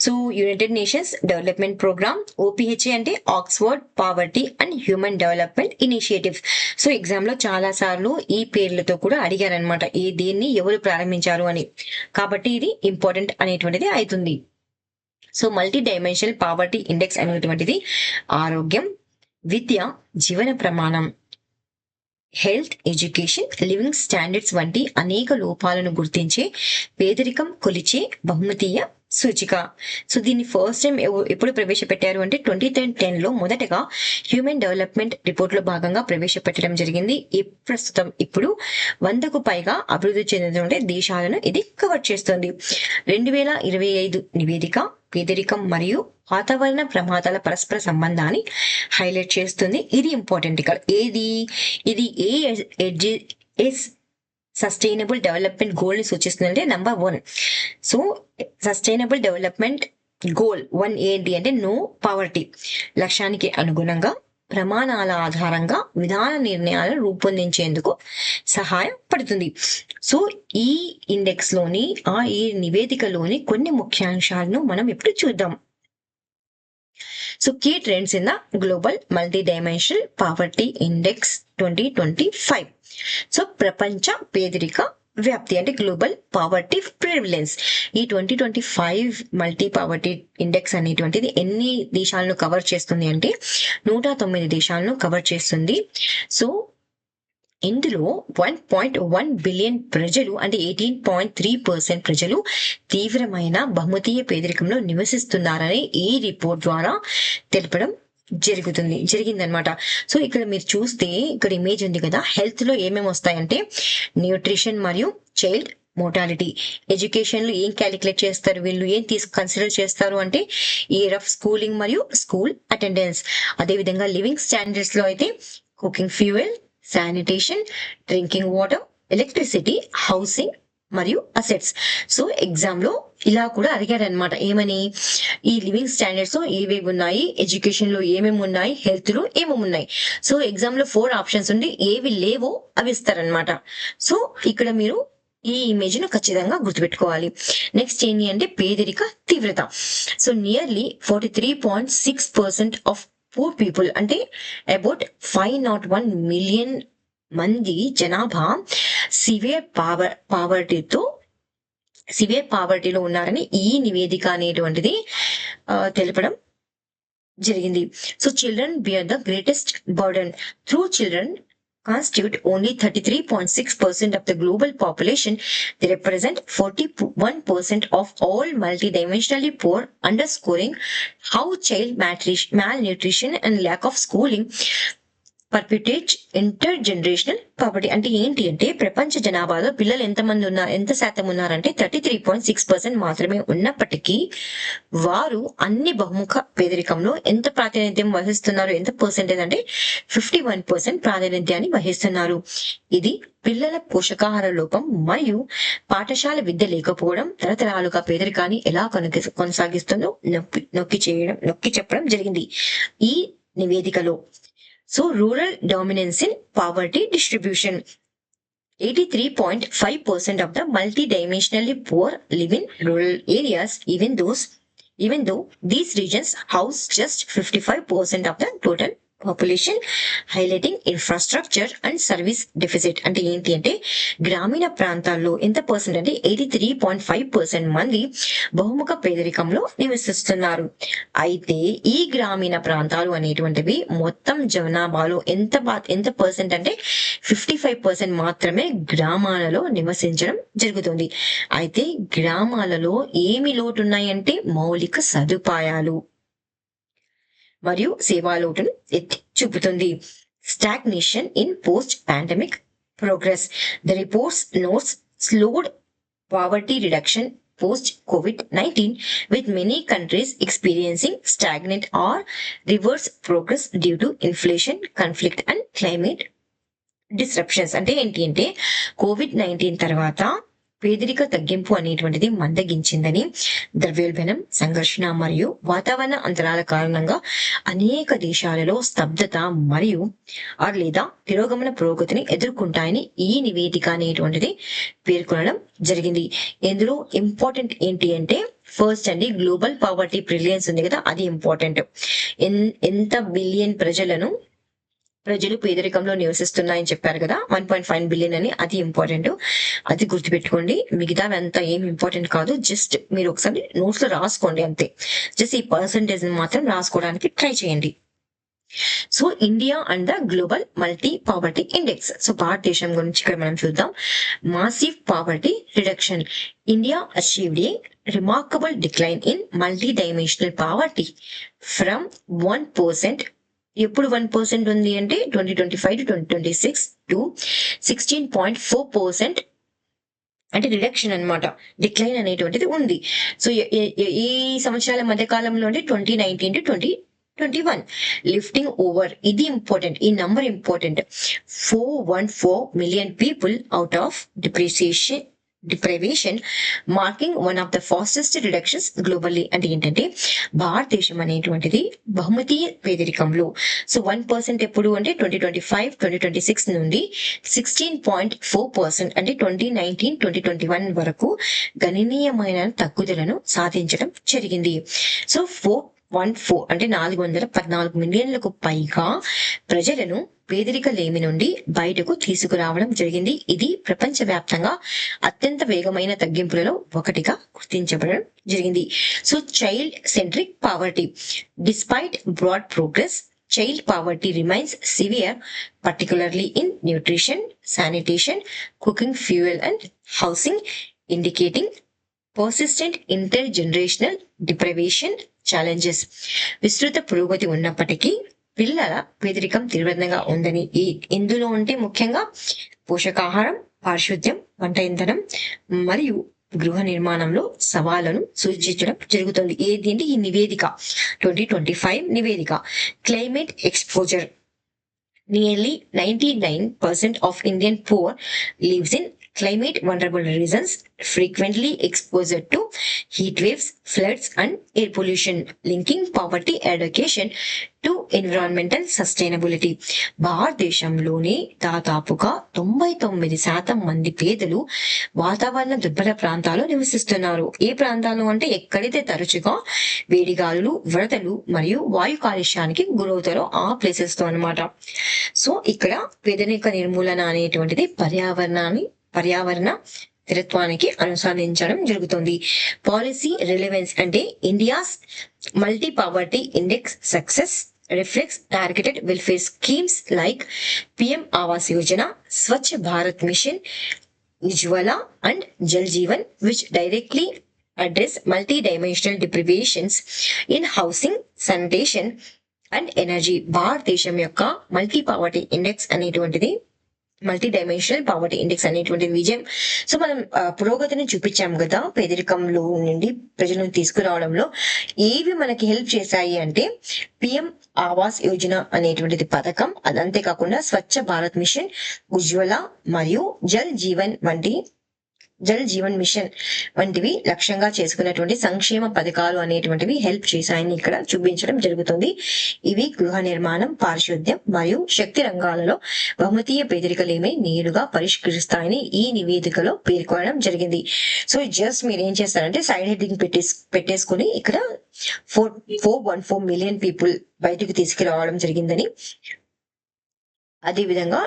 So United Nations development programme. OPHI అంటే Oxford poverty and human development initiatives. So exam లో చాలా సార్లు ఈ పేర్లతో కూడా అడిగారనమాట, దీన్ని ఎవరు ప్రారంభించారు అని. కాబట్టి ఇది ఇంపార్టెంట్ అనేటువంటిది అవుతుంది. So multi dimensional poverty index అనేటువంటిది ఆరోగ్యం, విద్య, జీవన ప్రమాణం, హెల్త్, ఎడ్యుకేషన్, లివింగ్ స్టాండర్డ్స్ వంటి అనేక లోపాలను గుర్తించే, పేదరికం కొలిచే బహుమతీయ సూచిక. సో దీన్ని ఫస్ట్ టైం ఎప్పుడు ప్రవేశపెట్టారు అంటే 2010లో మొదటగా హ్యూమన్ డెవలప్మెంట్ రిపోర్ట్ లో భాగంగా ప్రవేశపెట్టడం జరిగింది. ప్రస్తుతం ఇప్పుడు 100కు పైగా అభివృద్ధి చెందిన దేశాలను ఇది కవర్ చేస్తుంది. 2025 నివేదిక పేదరికం మరియు వాతావరణ ప్రమాదాల పరస్పర సంబంధాన్ని హైలైట్ చేస్తుంది. ఇది ఇంపార్టెంట్. ఇక్కడ ఇది ఏ సస్టైనబుల్ డెవలప్మెంట్ గోల్ ని సూచిస్తుందంటే number 1. So sustainable development goal 1 ఏంటి అంటే నో పావర్టీ. లక్ష్యానికి అనుగుణంగా ప్రమాణాల ఆధారంగా విధాన నిర్ణయాలను రూపొందించేందుకు సహాయపడుతుంది. సో ఈ ఇండెక్స్ లోని ఈ నివేదికలోని కొన్ని ముఖ్యాంశాలను మనం ఇప్పుడు చూద్దాం. So key trends in the global multidimensional poverty index 2025. So ప్రపంచ పేదరిక వ్యాప్తి అంటే గ్లోబల్ పావర్టీ ప్రివిలెన్స్. ఈ 2025 మల్టీ పావర్టీ ఇండెక్స్ అనేటువంటిది ఎన్ని దేశాలను కవర్ చేస్తుంది అంటే 109 దేశాలను కవర్ చేస్తుంది. సో ఇందులో 1.1 బిలియన్ ప్రజలు అంటే 18.3% ప్రజలు తీవ్రమైన బహుమతీయ పేదరికంలో నివసిస్తున్నారని ఈ రిపోర్ట్ ద్వారా తెలపడం జరిగిందనమాట. సో ఇక్కడ మీరు చూస్తే ఇక్కడ ఇమేజ్ ఉంది కదా, హెల్త్ లో ఏమేమి వస్తాయంటే న్యూట్రిషన్ మరియు చైల్డ్ మోర్టాలిటీ. ఎడ్యుకేషన్ లో ఏం క్యాలిక్యులేట్ చేస్తారు వీళ్ళు, ఏం కన్సిడర్ చేస్తారు అంటే ఇయర్ ఆఫ్ స్కూలింగ్ మరియు స్కూల్ అటెండెన్స్. అదేవిధంగా లివింగ్ స్టాండర్డ్స్ లో అయితే cooking fuel, sanitation, drinking water, electricity, housing మరియు అసెట్స్. సో ఎగ్జామ్ లో ఇలా కూడా అడిగారనమాట, ఏమని ఈ లివింగ్ స్టాండర్డ్స్ లో ఏవేవి ఉన్నాయి, ఎడ్యుకేషన్ లో ఏమేమి ఉన్నాయి, హెల్త్ లో ఏమేమి ఉన్నాయి. సో ఎగ్జామ్ లో 4 ఆప్షన్స్ ఉండి ఏవి లేవో అవి ఇస్తారనమాట. సో ఇక్కడ మీరు ఈ ఇమేజ్ ను ఖచ్చితంగా గుర్తుపెట్టుకోవాలి. నెక్స్ట్ ఏంటి అంటే పేదరిక తీవ్రత. So nearly 43.6% of poor people అంటే అబౌట్ 501 మిలియన్ మంది జనాభా సివియర్ పావర్టీలో ఉన్నారని ఈ నివేదిక అనేటువంటిది తెలపడం జరిగింది. So children bear the greatest burden. Through children constitute only 33.6% of the global population. They represent 41% of all multidimensionally poor, underscoring how child malnutrition and lack of schooling perpetuate intergenerational poverty. అంటే ఏంటి అంటే ప్రపంచ జనాభాలో పిల్లలు ఎంత శాతం ఉన్నారంటే 33.6% మాత్రమే ఉన్నప్పటికీ వారు అన్ని బహుముఖ పేదరికంలో ఎంత ప్రాతినిధ్యం వహిస్తున్నారు, ఎంత పర్సెంటేజ్ అంటే 51% ప్రాతినిధ్యాన్ని వహిస్తున్నారు. ఇది పిల్లల పోషకాహార లోపం మరియు పాఠశాల విద్య లేకపోవడం తరతరాలుగా పేదరికాన్ని ఎలా కొనసాగిస్తుందో నొక్కి చెప్పడం జరిగింది ఈ నివేదికలో. So rural dominance in poverty distribution. 83.5% of the multidimensionally poor live in rural areas, even though these regions house just 55% of the total population, highlighting infrastructure and service deficit. అంటే ఏంటి అంటే గ్రామీణ ప్రాంతాల్లో ఎంత పర్సెంట్ అంటే 83.5% మంది బహుముఖ పేదరికంలో నివసిస్తున్నారు. అయితే ఈ గ్రామీణ ప్రాంతాలు అనేటువంటివి మొత్తం జనాభాలో ఎంత పర్సెంట్ అంటే 55% మాత్రమే గ్రామాలలో నివసించడం జరుగుతుంది. అయితే గ్రామాలలో ఏమి లోటున్నాయంటే మౌలిక సదుపాయాలు మరియు సేవా లోటును ఎత్తి చూపుతుంది. Stagnation in post pandemic progress. The reports notes slowed poverty reduction post COVID-19, with many countries experiencing stagnant or reverse progress due to inflation, conflict and climate disruptions అంటే ఏంటి అంటే COVID-19 తర్వాత పేదరిక తగ్గింపు అనేటువంటిది మందగించిందని, ద్రవ్యోల్బణం, సంఘర్షణ మరియు వాతావరణ అంతరాల కారణంగా అనేక దేశాలలో స్తబ్దత మరియు లేదా తిరోగమన పురోగతిని ఎదుర్కొంటాయని ఈ నివేదిక అనేటువంటిది పేర్కొనడం జరిగింది. ఇందులో ఇంపార్టెంట్ ఏంటి అంటే ఫస్ట్ అండి గ్లోబల్ పావర్టీ ప్రిలియన్స్ ఉంది కదా, అది ఇంపార్టెంట్. ఎంత బిలియన్ ప్రజలు పేదరికంలో నివసిస్తున్నాయని చెప్పారు కదా, 1.5 బిలియన్ అని, అది ఇంపార్టెంట్. అది గుర్తుపెట్టుకోండి. మిగతా అంతా ఏం ఇంపార్టెంట్ కాదు, జస్ట్ మీరు ఒకసారి నోట్స్ లో రాసుకోండి అంతే. జస్ట్ ఈ పర్సంటేజ్ మాత్రం రాసుకోవడానికి ట్రై చేయండి. So India and the global multi poverty index. So భారతదేశం గురించి ఇక్కడ మనం చూద్దాం. Massive poverty reduction. India achieved A remarkable decline in multi dimensional poverty from 1%. ఎప్పుడు 1% ఉంది అంటే 2025 to 2026 to 16.4%. అంటే రిడక్షన్ అన్నమాట, డిక్లైన్ అనేటువంటిది ఉంది. సో ఈ సంవత్సరాల మధ్య కాలంలో 2019 to 2021 లిఫ్టింగ్ ఓవర్, ఇది ఇంపార్టెంట్, ఈ number important. 414 million people out of deprivation, marking one of the fastest reductions globally. అంటే ఏంటంటే భారతదేశం అనేటువంటిది బహుమతీయ పేదరికంలో, సో 1% ఎప్పుడు అంటే 2025-2026 నుండి 16.4% అంటే 2019-2021 వరకు గణనీయమైన తగ్గుదలను సాధించడం జరిగింది. సో 414 అంటే 414 మిలియన్లకు పైగా ప్రజలను పేదరిక లేమి నుండి బయటకు తీసుకురావడం జరిగింది. ఇది ప్రపంచవ్యాప్తంగా అత్యంత వేగమైన తగ్గింపులలో ఒకటిగా గుర్తించబడడం జరిగింది. So child centric poverty. Despite broad progress, child poverty remains severe, particularly in nutrition, sanitation, cooking, fuel and housing, indicating persistent intergenerational deprivation challenges. విస్తృత పురోగతి ఉన్నప్పటికీ పిల్లల పేదరికం తీవ్రంగా ఉందని, ఇందులో ఉంటే ముఖ్యంగా పోషకాహారం, పారిశుద్ధ్యం, వంట ఇంధనం మరియు గృహ నిర్మాణంలో సవాళ్లను సూచించడం జరుగుతుంది. ఏంటి ఈ నివేదిక? 2025 నివేదిక. Climate exposure. Nearly 99% of Indian poor lives in climate vulnerable regions, frequently exposed to heat waves, floods and air pollution, linking poverty education to environmental sustainability. భారతదేశంలోని దాదాపుగా 99% మంది పేదలు వాతావరణ దుర్బల ప్రాంతాల్లో నివసిస్తున్నారు. ఏ ప్రాంతాలు అంటే ఎక్కడైతే తరచుగా వేడిగాలులు, వరదలు మరియు వాయు కాలుష్యానికి గురవుతారో ఆ ప్లేసెస్ తో అనమాట. సో ఇక్కడ పేదరిక నిర్మూలన అనేటువంటిది పర్యావరణ స్థిరత్వానికి అనుసరించడం జరుగుతుంది. పాలసీ రిలవెన్స్ అంటే India's multi poverty index success reflects targeted welfare schemes like PM Awas Yojana, Swachh Bharat Mission, Ujjwala and Jal Jeevan, which directly address multi-dimensional deprivations in housing, sanitation and energy. భారతదేశం యొక్క multi poverty index అనేటువంటిది multi poverty index అనేటువంటిది విజయం. So మనం పురోగతిని చూపించాం కదా పేదరికంలో నుండి ప్రజలను తీసుకురావడంలో. ఏవి మనకి హెల్ప్ చేశాయి అంటే పిఎం ఆవాస్ యోజన అనేటువంటిది పథకం, అది అంతేకాకుండా స్వచ్ఛ భారత్ మిషన్, ఉజ్వల మరియు జల్ జీవన్ మిషన్ వంటివి లక్ష్యంగా చేసుకున్నటువంటి సంక్షేమ పథకాలు అనేటువంటివి హెల్ప్ చేశాయని ఇక్కడ చూపించడం జరుగుతుంది. ఇవి గృహ నిర్మాణం, పారిశుద్ధ్యం మరియు శక్తి రంగాలలో బహుమతీయ పేదరికలేమి నేరుగా పరిష్కరిస్తాయని ఈ నివేదికలో పేర్కొనడం జరిగింది. సో జస్ట్ మీరు ఏం చేస్తారంటే సైడ్ హెడ్డింగ్ పెట్టేసుకుని ఇక్కడ 414 మిలియన్ పీపుల్ బయటకు తీసుకురావడం జరిగిందని, అదే విధంగా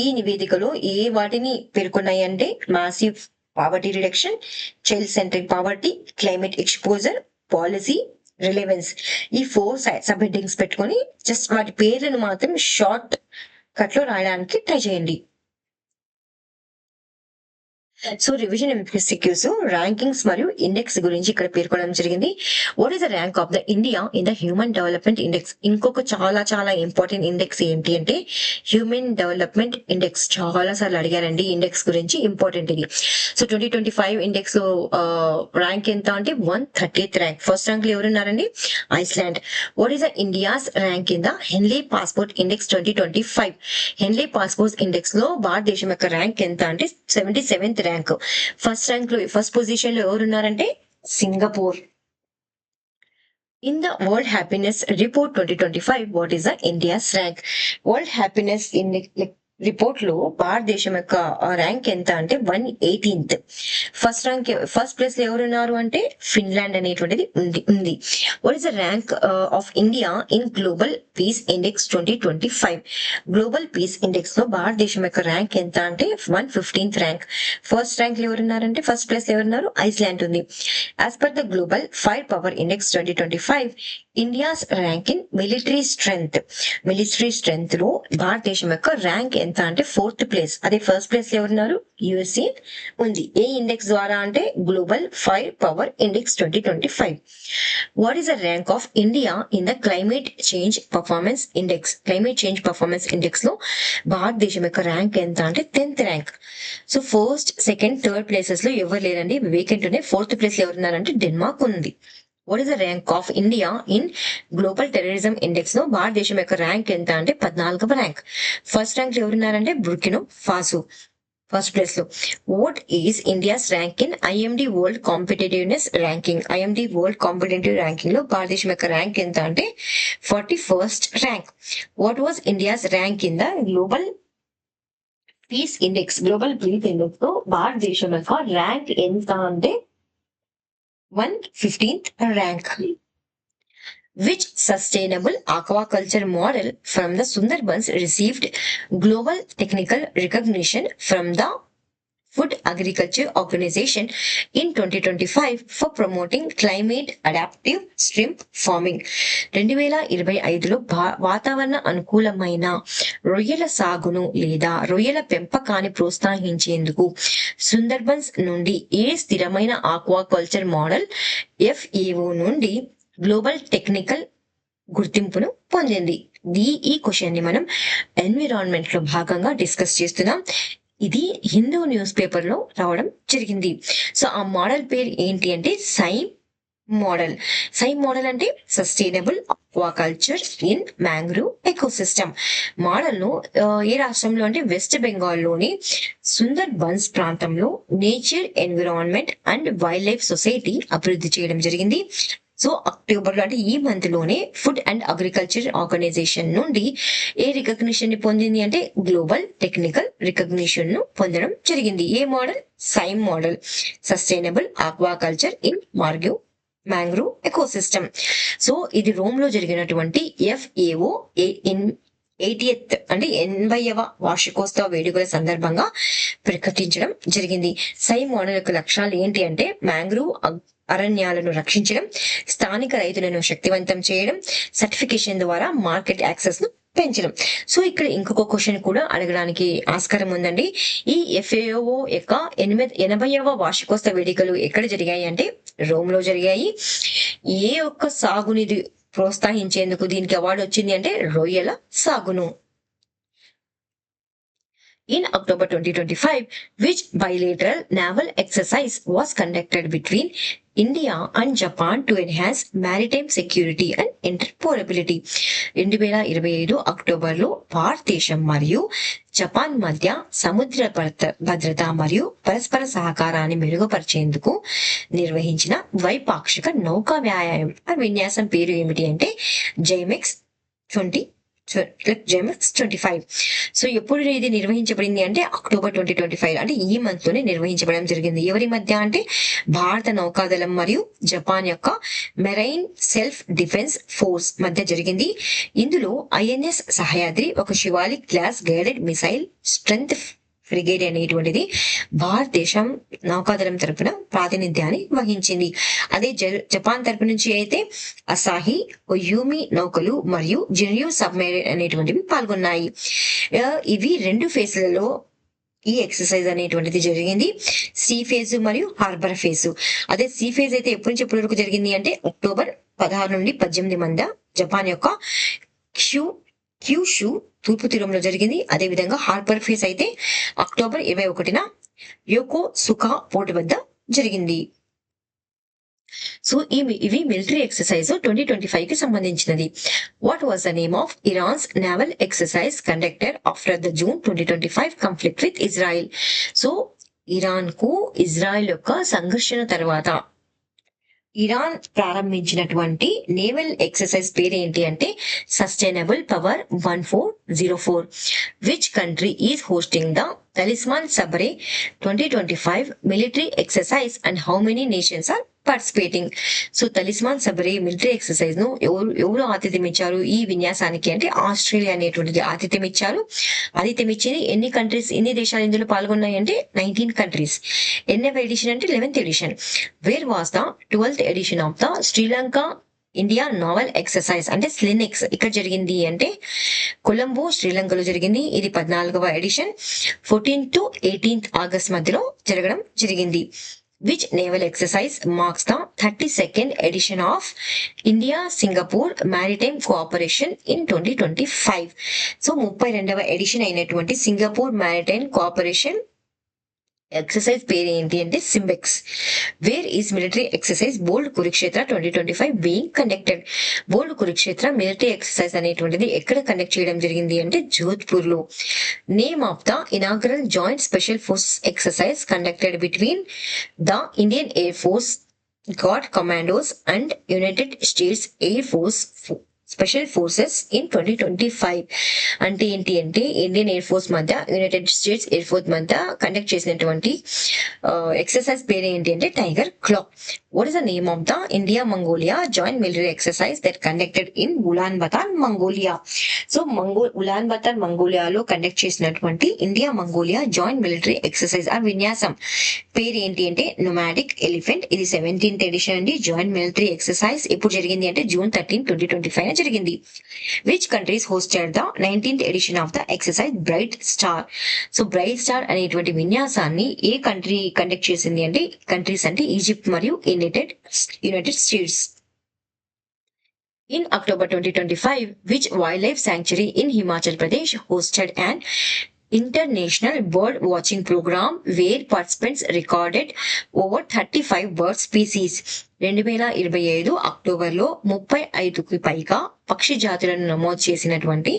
ఈ నివేదికలో వాటిని పేర్కొన్నాయి అంటే massive poverty reduction, child centric poverty, climate exposure, policy relevance. ఈ 4 సబ్ హెడ్డింగ్స్ పెట్టుకొని జస్ట్ వాటి పేర్లను మాత్రం షార్ట్ కట్ లో రాయడానికి ట్రై చేయండి. సో రివిజన్ ఎంసీక్యూస్ ర్యాంకింగ్స్ మరియు ఇండెక్స్ గురించి ఇక్కడ పేర్కొనడం జరిగింది. What is the rank of the India in the human development index? ఇంకొక చాలా చాలా ఇంపార్టెంట్ ఇండెక్స్ ఏంటి అంటే హ్యూమన్ డెవలప్మెంట్ ఇండెక్స్. చాలా సార్లు అడిగారండి ఇండెక్స్ గురించి, ఇంపార్టెంట్ ఇది. సో 2025 ఇండెక్స్ లో ర్యాంక్ ఎంత అంటే 130th ర్యాంక్. ఫస్ట్ ర్యాంక్ లో ఎవరున్నారండి? Iceland. What is the India's rank in the Henley passport index 2025? Henley passport index లో భారతదేశం యొక్క ర్యాంక్ ఎంత అంటే 77th ర్యాంక్. ఫస్ట్ ర్యాంక్ లో ఫస్ట్ పొజిషన్ లో ఎవరున్నారంటే Singapore. In the world happiness report 2025 what is the India's rank? World happiness report లో భారతదేశం యొక్క ర్యాంక్ ఎంత అంటే 118th. ఫస్ట్ ప్లేస్ లో ఎవరున్నారు అంటే ఫిన్లాండ్ అనేటువంటిది ఉంది. What is the rank of India in global peace index 2025? Global peace index లో భారతదేశం యొక్క ర్యాంక్ ఎంత అంటే 115th ర్యాంక్. ఫస్ట్ ర్యాంక్ లో ఎవరున్నారంటే ఫస్ట్ ప్లేస్ లో ఎవరున్నారు? ఐస్లాండ్ ఉంది. As per the global fire power index 2025 India's rank in military strength లో భారతదేశం యొక్క ర్యాంక్ ఎంత అంటే 4th ప్లేస్. అదే ఫస్ట్ ప్లేస్ లో ఎవరున్నారు? యుఎస్ఏ ఉంది. ఏ ఇండెక్స్ ద్వారా అంటే global fire power index 2025. What is the rank of India in the climate change performance index? Climate change performance index లో భారతదేశం యొక్క ర్యాంక్ ఎంత అంటే 10th rank. So first, second, third places లో ఎవరు లేరండి, వేకెంట్ ఉన్నాయి. 4th ప్లేస్ లో ఎవరున్నారంటే డెన్మార్క్ ఉంది. What is the rank of India in global terrorism index లో భారతదేశం యొక్క ర్యాంక్ ఎంత అంటే 14వ ర్యాంక్. ఫస్ట్ ర్యాంక్ లో ఎవరున్నారంటే బుర్కినో ఫాసో ఫస్ట్ ప్లేస్ లో. What is India's rank in IMD world competitiveness ranking? IMD world competitive ranking లో భారతదేశం యొక్క ర్యాంక్ ఎంత అంటే 41st rank. What was India's rank in the global peace index? Global peace index లో భారతదేశం యొక్క rank ఎంత అంటే 115th rank. Which sustainable aquaculture model from the Sundarbans received global technical recognition from the Food Agriculture Organization in 2025 for promoting climate adaptive shrimp farming? 2025లో వాతావరణ అనుకూలమైన రొయ్యల సాగును లేదా రొయ్యల పెంపకాన్ని ప్రోత్సహించేందుకు సుందర్బన్స్ నుండి ఏ స్థిరమైన ఆక్వాకల్చర్ మోడల్ FAO నుండి గ్లోబల్ టెక్నికల్ గుర్తింపును పొందింది? ఈ క్వశ్చన్ ని మనం ఎన్విరాన్మెంట్ లో భాగంగా డిస్కస్ చేస్తున్నాం. ఇది హిందూ న్యూస్ పేపర్ లో రావడం జరిగింది. సో ఆ మోడల్ పేరు ఏంటి అంటే సైమ్ మోడల్. సైమ్ మోడల్ అంటే sustainable aquaculture in mangrove ecosystem. Model ను ఏ రాష్ట్రంలో అంటే వెస్ట్ బెంగాల్ లోని సుందర్ బన్స్ ప్రాంతంలో nature environment and wild life society అభివృద్ధి చేయడం జరిగింది. సో అక్టోబర్ లో అంటే ఈ మంత్ లోనే ఫుడ్ అండ్ అగ్రికల్చర్ ఆర్గనైజేషన్ నుండి ఏ రికగ్నిషన్ ని పొందింది అంటే గ్లోబల్ టెక్నికల్ రికగ్నిషన్ ను పొందడం జరిగింది. ఏ model? SAIME model, sustainable aquaculture in mangrove ecosystem. So ఇది రోమ్ లో జరిగినటువంటి FAO 80th అంటే 80వ వార్షికోత్సవ వేడుకల సందర్భంగా ప్రకటించడం జరిగింది. సైమ్ మోడల్ యొక్క లక్ష్యాలు ఏంటి అంటే మ్యాంగ్రూవ్ అరణ్యాలను రక్షించడం, స్థానిక రైతులను శక్తివంతం చేయడం, సర్టిఫికేషన్ ద్వారా మార్కెట్ యాక్సెస్ ను పెంచడం. సో ఇక్కడ ఇంకొక క్వశ్చన్ కూడా అడగడానికి ఆస్కారం ఉందండి. ఈ FAO యొక్క 80వ వార్షికోత్సవ వేడుకలు ఎక్కడ జరిగాయి అంటే రోమ్ లో జరిగాయి. ఏ ఒక్క సాగునిది ప్రోత్సహించేందుకు దీనికి అవార్డు వచ్చింది అంటే రొయ్యల సాగును. In October 2025, which bilateral naval exercise was conducted between India and Japan to enhance maritime security and interoperability? 2025 October లో భారతదేశం మరియు జపాన్ మధ్య సముద్ర భద్రత మరియు పరస్పర సహకారాన్ని మెరుగుపరిచేందుకు నిర్వహించిన ద్వైపాక్షిక నౌకా వ్యాయామం విన్యాసం పేరు ఏమిటి అంటే జైమెక్స్ 25. సో ఎప్పుడు ఇది నిర్వహించబడింది అంటే అక్టోబర్ 2025 అంటే ఈ మంత్ లోనే నిర్వహించబడడం జరిగింది. ఎవరి మధ్య అంటే భారత నౌకాదళం మరియు జపాన్ యొక్క మెరైన్ సెల్ఫ్ డిఫెన్స్ ఫోర్స్ మధ్య జరిగింది. ఇందులో INS సహయాద్రి ఒక Shivalik class guided missile strength frigate అనేటువంటిది భారతదేశం నౌకాదళం తరపున ప్రాతినిధ్యాన్ని వహించింది. అదే జపాన్ తరపు నుంచి అయితే అసాహి, యూమి నౌకలు మరియు జిన్యూ సబ్మెరైన్ అనేటువంటివి పాల్గొన్నాయి. ఇవి 2 ఫేజ్లలో ఈ ఎక్సర్సైజ్ అనేటువంటిది జరిగింది. సీ ఫేజ్ మరియు హార్బర్ ఫేజ్. అదే సీ ఫేజ్ అయితే ఎప్పటి నుంచి ఎప్పటి వరకు జరిగింది అంటే అక్టోబర్ 16 నుండి 18 మధ్య జపాన్ యొక్క క్యూషు తూర్పు తీరంలో జరిగింది. అదే విధంగా హార్బర్ ఫేజ్ అయితే అక్టోబర్ 21న యోకో సుకా పోర్ట్ వద్ద జరిగింది. సో ఇవి మిలిటరీ ఎక్సర్సైజ్ 2025 కి సంబంధించినది. What was the name of Iran's naval exercise conducted after the June 2025 conflict with Israel. So Iran కు ఇజ్రాయిల్ యొక్క సంఘర్షణ తర్వాత ఇరాన్ ప్రారంభించినటువంటి నేవల్ ఎక్సర్సైజ్ పేరు ఏంటి అంటే sustainable power 1404. Which country is hosting the Talisman Sabre 2025 military exercise and how many nations are participating. So Talisman Sabre military exercise ను ఎవరు ఆతిథ్యం ఇచ్చారు ఈ విన్యాసానికి అంటే ఆస్ట్రేలియా అనేటువంటిది ఆతిథ్యం ఇచ్చారు. ఆతిథ్యం ఇచ్చింది ఎన్ని దేశాలు ఇందులో పాల్గొన్నాయి అంటే 19 కంట్రీస్. ఎన్నవ ఎడిషన్ అంటే 11th edition. Where was the 12th edition of the Sri Lanka India naval exercise అంటే స్లినెక్స్ ఇక్కడ జరిగింది అంటే కొలంబో శ్రీలంకలో జరిగింది. ఇది 14వ edition. 14th to 18th August మధ్యలో జరగడం జరిగింది. Which naval exercise marks the 32nd edition of India-Singapore Maritime Cooperation in 2025? So 32వ edition అయినటువంటి సింగపూర్ మ్యారిటైమ్ కోఆపరేషన్ ఎక్సర్సైజ్ పేరు ఏంటి అంటే SIMBEX. Where is military exercise bold Kurukshetra 2025 being conducted. Bold Kurukshetra military exercise అనేటువంటిది ఎక్కడ conduct చేయడం జరిగింది అంటే జోధ్పూర్ లో. Name of the inaugural joint special force exercise conducted between the Indian air force God commandos and United states air force special forces in 2025 అంటే ఏంటి అంటే Indian air force మధ్య యునైటెడ్ స్టేట్స్ ఎయిర్ ఫోర్స్ మధ్య conduct చేసినటువంటి exercise పేరు ఏంటి అంటే tiger claw. What is the name of the India Mongolia joint military exercise that conducted in Ulan Bator Mongolia. So Ulan Bator మంగోలియాలో conduct చేసినటువంటి India Mongolia joint military exercise ఆ విన్యాసం పేరు ఏంటి అంటే నొమాడిక్ ఎలిఫెంట్. ఇది 17th ఎడిషన్ అండి. Joint military exercise ఎప్పుడు జరిగింది అంటే June 13, 2025 జరిగింది. Which countries hosted the 19th edition of the exercise Bright Star. So Bright Star అనేటువంటి విన్యాసాన్ని ఏ కంట్రీ కండక్ట్ చేసింది అంటే కంట్రీస్ అంటే ఈజిప్ట్ మరియు United states. In October 2025, which wildlife sanctuary in Himachal Pradesh hosted an international bird watching program where participants recorded over 35 bird species? 2025 అక్టోబర్లో 35కి పైగా పక్షి జాతులను నమోదు చేసినటువంటి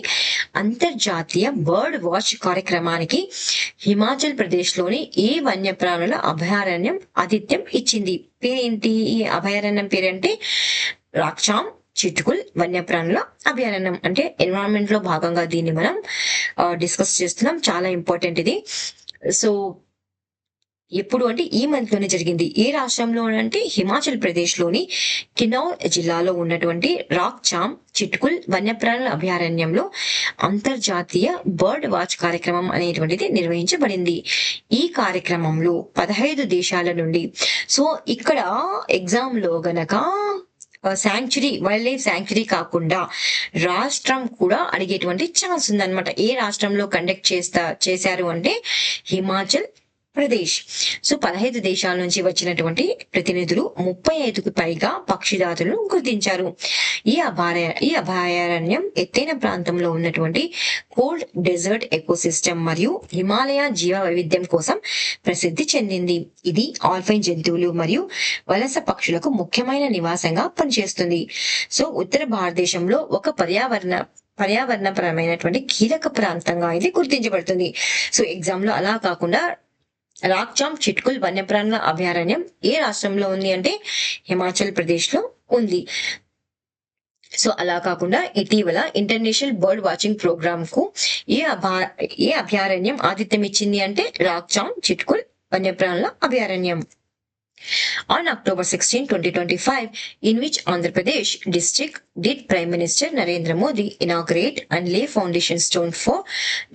అంతర్జాతీయ బర్డ్ వాచ్ కార్యక్రమానికి హిమాచల్ ప్రదేశ్ లోని ఏ వన్యప్రాణుల అభయారణ్యం ఆతిథ్యం ఇచ్చింది. పేరేంటి ఈ అభయారణ్యం పేరంటే రాక్చామ్ చిట్కుల్ వన్యప్రాణుల అభయారణ్యం. అంటే ఎన్విరాన్మెంట్ లో భాగంగా దీన్ని మనం డిస్కస్ చేస్తున్నాం. చాలా ఇంపార్టెంట్ ఇది. సో ఎప్పుడు అంటే ఈ మంత్ లోనే జరిగింది. ఏ రాష్ట్రంలో అంటే హిమాచల్ ప్రదేశ్ లోని కిన్నౌర్ జిల్లాలో ఉన్నటువంటి రాక్చామ్ చిట్కుల్ వన్యప్రాణుల అభయారణ్యంలో అంతర్జాతీయ బర్డ్ వాచ్ కార్యక్రమం అనేటువంటిది నిర్వహించబడింది. ఈ కార్యక్రమంలో 15 దేశాల నుండి, సో ఇక్కడ ఎగ్జామ్ లో గనక శాంక్చురీ వైల్డ్ లైఫ్ శాంక్చురీ కాకుండా రాష్ట్రం కూడా అడిగేటువంటి ఛాన్స్ ఉందన్నమాట. ఏ రాష్ట్రంలో కండక్ట్ చేశారు అంటే హిమాచల్ ప్రదేశ్. సో 15 దేశాల నుంచి వచ్చినటువంటి ప్రతినిధులు 35కు పైగా పక్షిజాతులను గుర్తించారు. ఈ అభయారణ్యం ఎత్తైన ప్రాంతంలో ఉన్నటువంటి కోల్డ్ డెజర్ట్ ఎకోసిస్టమ్ మరియు హిమాలయ జీవ వైవిధ్యం కోసం ప్రసిద్ధి చెందింది. ఇది ఆల్పైన్ జంతువులు మరియు వలస పక్షులకు ముఖ్యమైన నివాసంగా పనిచేస్తుంది. సో ఉత్తర భారతదేశంలో ఒక పర్యావరణపరమైనటువంటి కీలక ప్రాంతంగా ఇది గుర్తించబడుతుంది. సో ఎగ్జామ్ లో అలా కాకుండా రాక్చామ్ చిట్కుల్ వన్యప్రాణుల అభయారణ్యం ఏ రాష్ట్రంలో ఉంది అంటే హిమాచల్ ప్రదేశ్ లో ఉంది. సో అలా కాకుండా ఇటీవల ఇంటర్నేషనల్ బర్డ్ వాచింగ్ ప్రోగ్రామ్ కు ఏ అభయారణ్యం ఆతిథ్యం ఇచ్చింది అంటే రాక్చామ్ చిట్కుల్ వన్యప్రాణుల అభయారణ్యం. On October 16, 2025, in which Andhra Pradesh district did Prime Minister Narendra Modi inaugurate and lay foundation stone for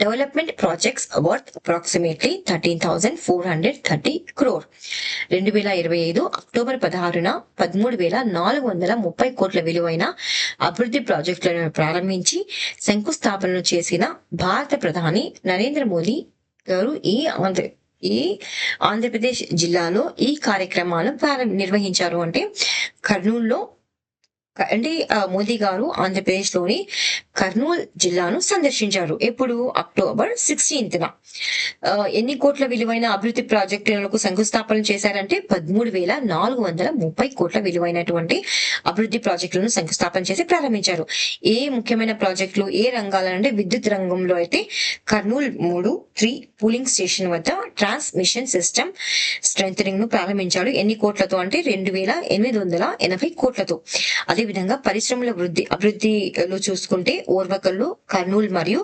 development projects worth approximately 13,430 crore? 2025 October 16న 13,430 కోట్ల విలువైన అభివృద్ధి ప్రాజెక్టులను ప్రారంభించి శంకుస్థాపనలు చేసిన భారత ప్రధాని నరేంద్ర మోదీ గారు ఈ ఆంధ్రప్రదేశ్ జిల్లాలో ఈ కార్యక్రమాలను నిర్వహించారు అంటే కర్నూలులో అంటే మోదీ గారు ఆంధ్రప్రదేశ్ లోని కర్నూలు జిల్లాను సందర్శించారు. ఎప్పుడు? అక్టోబర్ 16న. ఎన్ని కోట్ల విలువైన అభివృద్ధి ప్రాజెక్టులకు శంకుస్థాపన చేశారంటే 13,430 కోట్ల విలువైనటువంటి అభివృద్ధి ప్రాజెక్టులను శంకుస్థాపన చేసి ప్రారంభించారు. ఏ ముఖ్యమైన ప్రాజెక్టులు, ఏ రంగాలంటే విద్యుత్ రంగంలో అయితే కర్నూలు 3 పూలింగ్ స్టేషన్ వద్ద ట్రాన్స్మిషన్ సిస్టమ్ స్ట్రెంథనింగ్ ను ప్రారంభించాడు. ఎన్ని కోట్లతో అంటే 2,880 కోట్లతో. అదేవిధంగా పరిశ్రమల అభివృద్ధిలో చూసుకుంటే ఓర్వకల్లు, కర్నూలు మరియు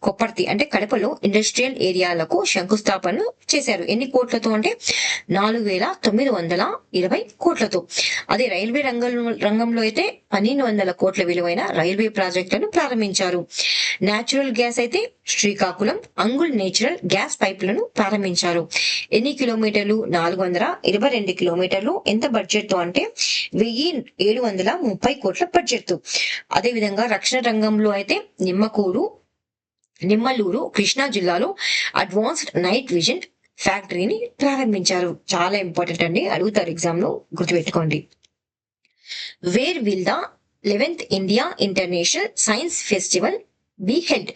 కొప్పర్తి అంటే కడపలో ఇండస్ట్రియల్ ఏరియాలకు శంకుస్థాపన చేశారు. ఎన్ని కోట్లతో అంటే 4,920 కోట్లతో. అదే రైల్వే రంగంలో అయితే 1,200 కోట్ల విలువైన రైల్వే ప్రాజెక్టులను ప్రారంభించారు. నేచురల్ గ్యాస్ అయితే శ్రీకాకుళం అంగుల్ నేచురల్ గ్యాస్ పైపులను ప్రారంభించారు. ఎన్ని కిలోమీటర్లు? 422 కిలోమీటర్లు. ఎంత బడ్జెట్ తో అంటే 1,730 కోట్ల బడ్జెట్ తో. అదే విధంగా రక్షణ రంగంలో అయితే నిమ్మలూరు కృష్ణా జిల్లాలో అడ్వాన్స్డ్ నైట్ విజన్ ఫ్యాక్టరీని ప్రారంభించారు. చాలా ఇంపార్టెంట్ అండి, అడుగుతారు ఎగ్జామ్ లో, గుర్తుపెట్టుకోండి. Where will the 11th India international science festival be held?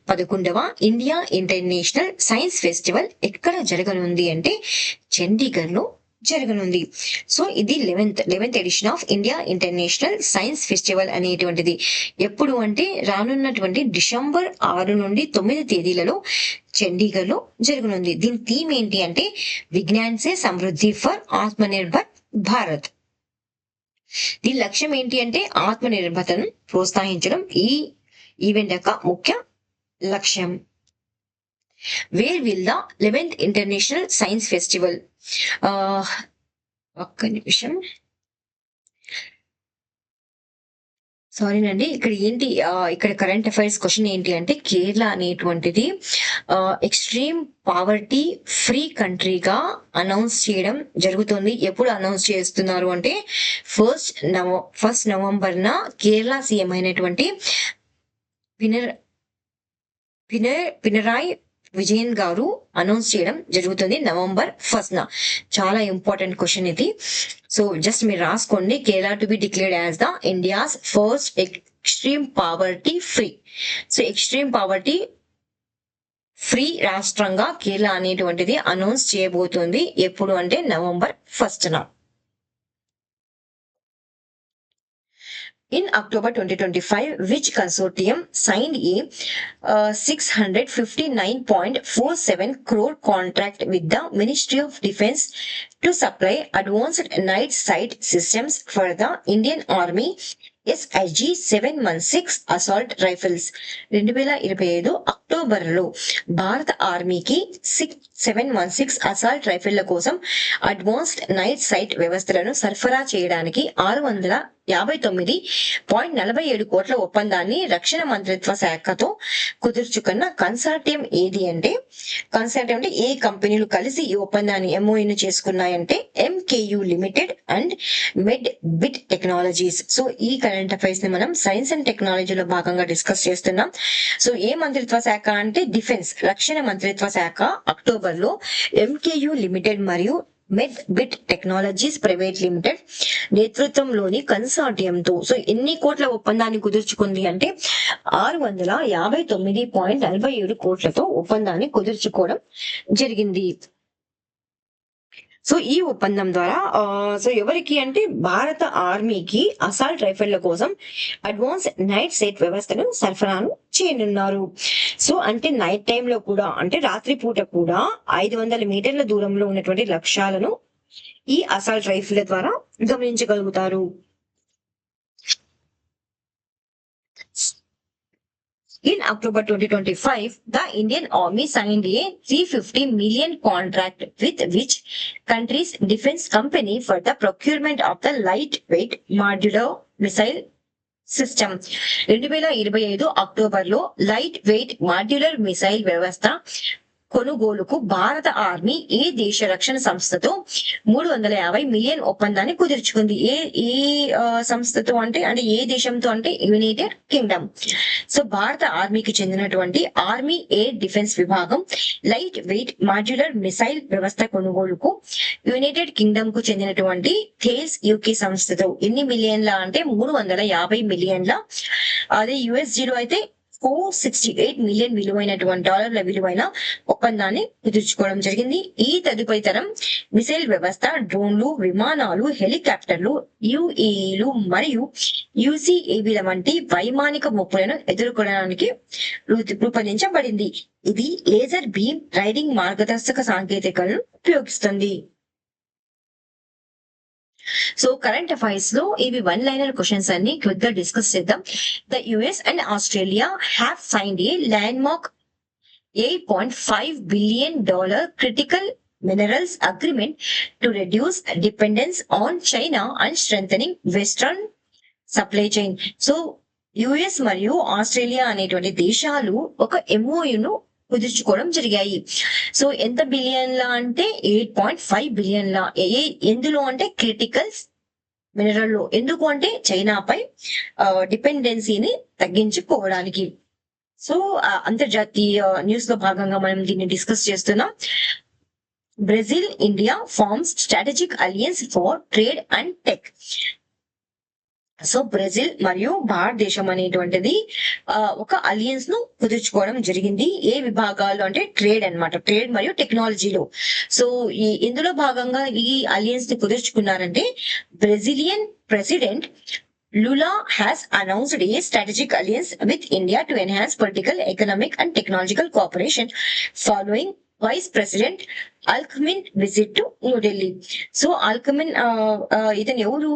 11వ ఇండియా ఇంటర్నేషనల్ సైన్స్ ఫెస్టివల్ ఎక్కడ జరగనుంది అంటే చండీగఢ్ లో జరగనుంది. సో ఇది 11th edition of India international science festival అనేటువంటిది ఎప్పుడు అంటే రానున్నటువంటి డిసెంబర్ 6 నుండి 9 తేదీలలో చండీగఢ్ లో జరగనుంది. దీని థీమ్ ఏంటి అంటే విజ్ఞాన్ సే సమృద్ధి ఫర్ ఆత్మనిర్భర్ భారత్. దీని లక్ష్యం ఏంటి అంటే ఆత్మనిర్భరతను ప్రోత్సహించడం ఈ ఈవెంట్ యొక్క ముఖ్య లక్ష్యం. Wear will the 11th international science festival? ఒక్క నిమిషం, సారీనండి. ఇక్కడ కరెంట్ అఫైర్స్ క్వశ్చన్ ఏంటి అంటే కేరళ అనేటువంటిది ఎక్స్ట్రీమ్ పావర్టీ ఫ్రీ కంట్రీగా అనౌన్స్ చేయడం జరుగుతుంది. ఎప్పుడు అనౌన్స్ చేస్తున్నారు అంటే 1 నవంబర్న కేరళ సీఎం అయినటువంటి పినరాయి విజయన్ గారు అనౌన్స్ చేయడం జరుగుతుంది నవంబర్ 1న. చాలా ఇంపార్టెంట్ క్వశ్చన్ ఇది. సో జస్ట్ మీరు రాసుకోండి. Kerala to be declared as the India's first extreme poverty free. So extreme poverty free రాష్ట్రంగా కేరళ అనేటువంటిది అనౌన్స్ చేయబోతుంది. ఎప్పుడు అంటే November 1న. In October 2025, which consortium signed a 659.47 crore contract with the Ministry of Defence to supply advanced night sight systems for the Indian Army SIG 716 assault rifles? 2025 అక్టోబర్లో భారత ఆర్మీకి 716 assault రైఫిళ్ల కోసం advanced night site వ్యవస్థలను సరఫరా చేయడానికి 659.47 కోట్ల ఒప్పందాన్ని రక్షణ మంత్రిత్వ శాఖతో కుదుర్చుకున్న కన్సార్టియం ఏది అంటే ఏ కంపెనీలు కలిసి ఈ ఒప్పందాన్ని MOU చేసుకున్నాయంటే MKU limited and Medbit technologies. So ఈ కరెంట్ అఫైర్స్ ని మనం సైన్స్ అండ్ టెక్నాలజీలో భాగంగా డిస్కస్ చేస్తున్నాం. సో ఏ మంత్రిత్వ శాఖ అంటే డిఫెన్స్, రక్షణ మంత్రిత్వ శాఖ అక్టోబర్ లో MKU లిమిటెడ్ మరియు మెడ్ బిట్ టెక్నాలజీస్ ప్రైవేట్ లిమిటెడ్ నేతృత్వంలోని కన్సార్టియంతో సో ఎన్ని కోట్ల ఒప్పందాన్ని కుదుర్చుకుంది అంటే 659.47 కోట్లతో ఒప్పందాన్ని కుదుర్చుకోవడం జరిగింది. సో ఈ ఒప్పందం ద్వారా సో ఎవరికి అంటే భారత ఆర్మీకి అసాల్ట్ రైఫిళ్ల కోసం అడ్వాన్స్ నైట్ సైట్ వ్యవస్థను సరఫరాను చేయనున్నారు. సో అంటే నైట్ టైమ్ లో కూడా అంటే రాత్రి పూట కూడా 500 మీటర్ల దూరంలో ఉన్నటువంటి లక్ష్యాలను ఈ అసాల్ట్ రైఫిళ్ల ద్వారా గమనించగలుగుతారు. In October 2025, the Indian Army signed a $350 million contract with which country's defense company for the procurement of the lightweight modular missile system. 2025 October లో లైట్ వెయిట్ మాడ్యులర్ మిసైల్ వ్యవస్థ కొనుగోలుకు భారత ఆర్మీ ఏ దేశ రక్షణ సంస్థతో 350 మిలియన్ ఒప్పందాన్ని కుదుర్చుకుంది? ఏ సంస్థతో అంటే ఏ దేశంతో అంటే యునైటెడ్ కింగ్డమ్. సో భారత ఆర్మీకి చెందినటువంటి ఆర్మీ ఎయిర్ డిఫెన్స్ విభాగం లైట్ వెయిట్ మాడ్యులర్ మిసైల్ వ్యవస్థ కొనుగోలుకు యునైటెడ్ కింగ్డమ్ కు చెందినటువంటి థేల్స్ యూకే సంస్థతో ఎన్ని మిలియన్ల అంటే 350 మిలియన్ల, అదే యుఎస్జీలో అయితే 468 మిలియన్ విలువైనటువంటి డాలర్ల విలువైన ఒప్పందాన్ని కుదుర్చుకోవడం జరిగింది. ఈ తదుపరి తరం మిసైల్ వ్యవస్థ డ్రోన్లు, విమానాలు, హెలికాప్టర్లు, యుఏఈలు మరియు యుసిఏబిల వంటి వైమానిక ముప్పులను ఎదుర్కోవడానికి రూపొందించబడింది. ఇది లేజర్ బీమ్ రైడింగ్ మార్గదర్శక సాంకేతికలను ఉపయోగిస్తుంది. సో కరెంట్ అఫైర్స్ లో ఇవి వన్ లైనర్ క్వశ్చన్స్ అన్ని క్విక్ గా డిస్కస్ చేద్దాం. The US and Australia have signed a land mark $8.5 billion critical minerals agreement to reduce dependence on China and strengthening Western supply chain. So US మరియు Australia అనేటువంటి దేశాలు ఒక ఎంఓయును కుదుర్చుకోవడం జరిగాయి. So ఎంత బిలియన్ల అంటే 8.5 బిలియన్ల. ఎందులో అంటే క్రిటికల్ మినరల్ లో. ఎందుకు అంటే చైనాపై డిపెండెన్సీని తగ్గించుకోవడానికి. సో అంతర్జాతీయ న్యూస్ లో భాగంగా మనం దీన్ని డిస్కస్ చేస్తున్నాం. Brazil India forms strategic alliance for trade and tech. So Brazil మరియు భారతదేశం అనేటువంటిది ఒక అలియన్స్ ను కుదుర్చుకోవడం జరిగింది. ఏ విభాగాల్లో అంటే ట్రేడ్ అన్నమాట, ట్రేడ్ మరియు టెక్నాలజీలో. సో ఇందులో భాగంగా ఈ అలియన్స్ ని కుదుర్చుకున్నారంటే Brazilian president Lula has announced a strategic alliance with India to enhance political, economic and technological cooperation following Vice President Al-Khamenei visit to New Delhi. So Al-Khamenei ఇతను ఎవరు?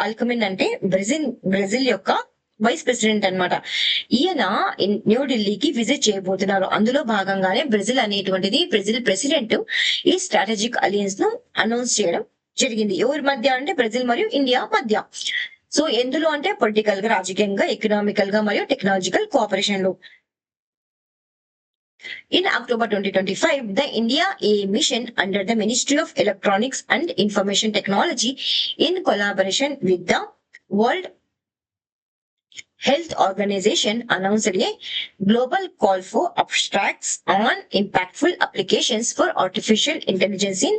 Al-Khamenei అంటే బ్రెజిల్ యొక్క vice president అన్నమాట. ఈయన న్యూఢిల్లీకి visit చేయబోతున్నారు. అందులో భాగంగానే Brazil అనేటువంటిది బ్రెజిల్ ప్రెసిడెంట్ ఈ స్ట్రాటజిక్ అలియన్స్ ను అనౌన్స్ చేయడం జరిగింది. ఎవరి మధ్య అంటే బ్రెజిల్ మరియు ఇండియా మధ్య. సో ఎందులో అంటే పొలిటికల్ గా, రాజకీయంగా, ఎకనామికల్ గా మరియు టెక్నాలజికల్ కోఆపరేషన్ లో. In October 2025, the India A mission under the Ministry of Electronics and Information Technology in collaboration with the World Health Organization announced a global call for abstracts on impactful applications for artificial intelligence in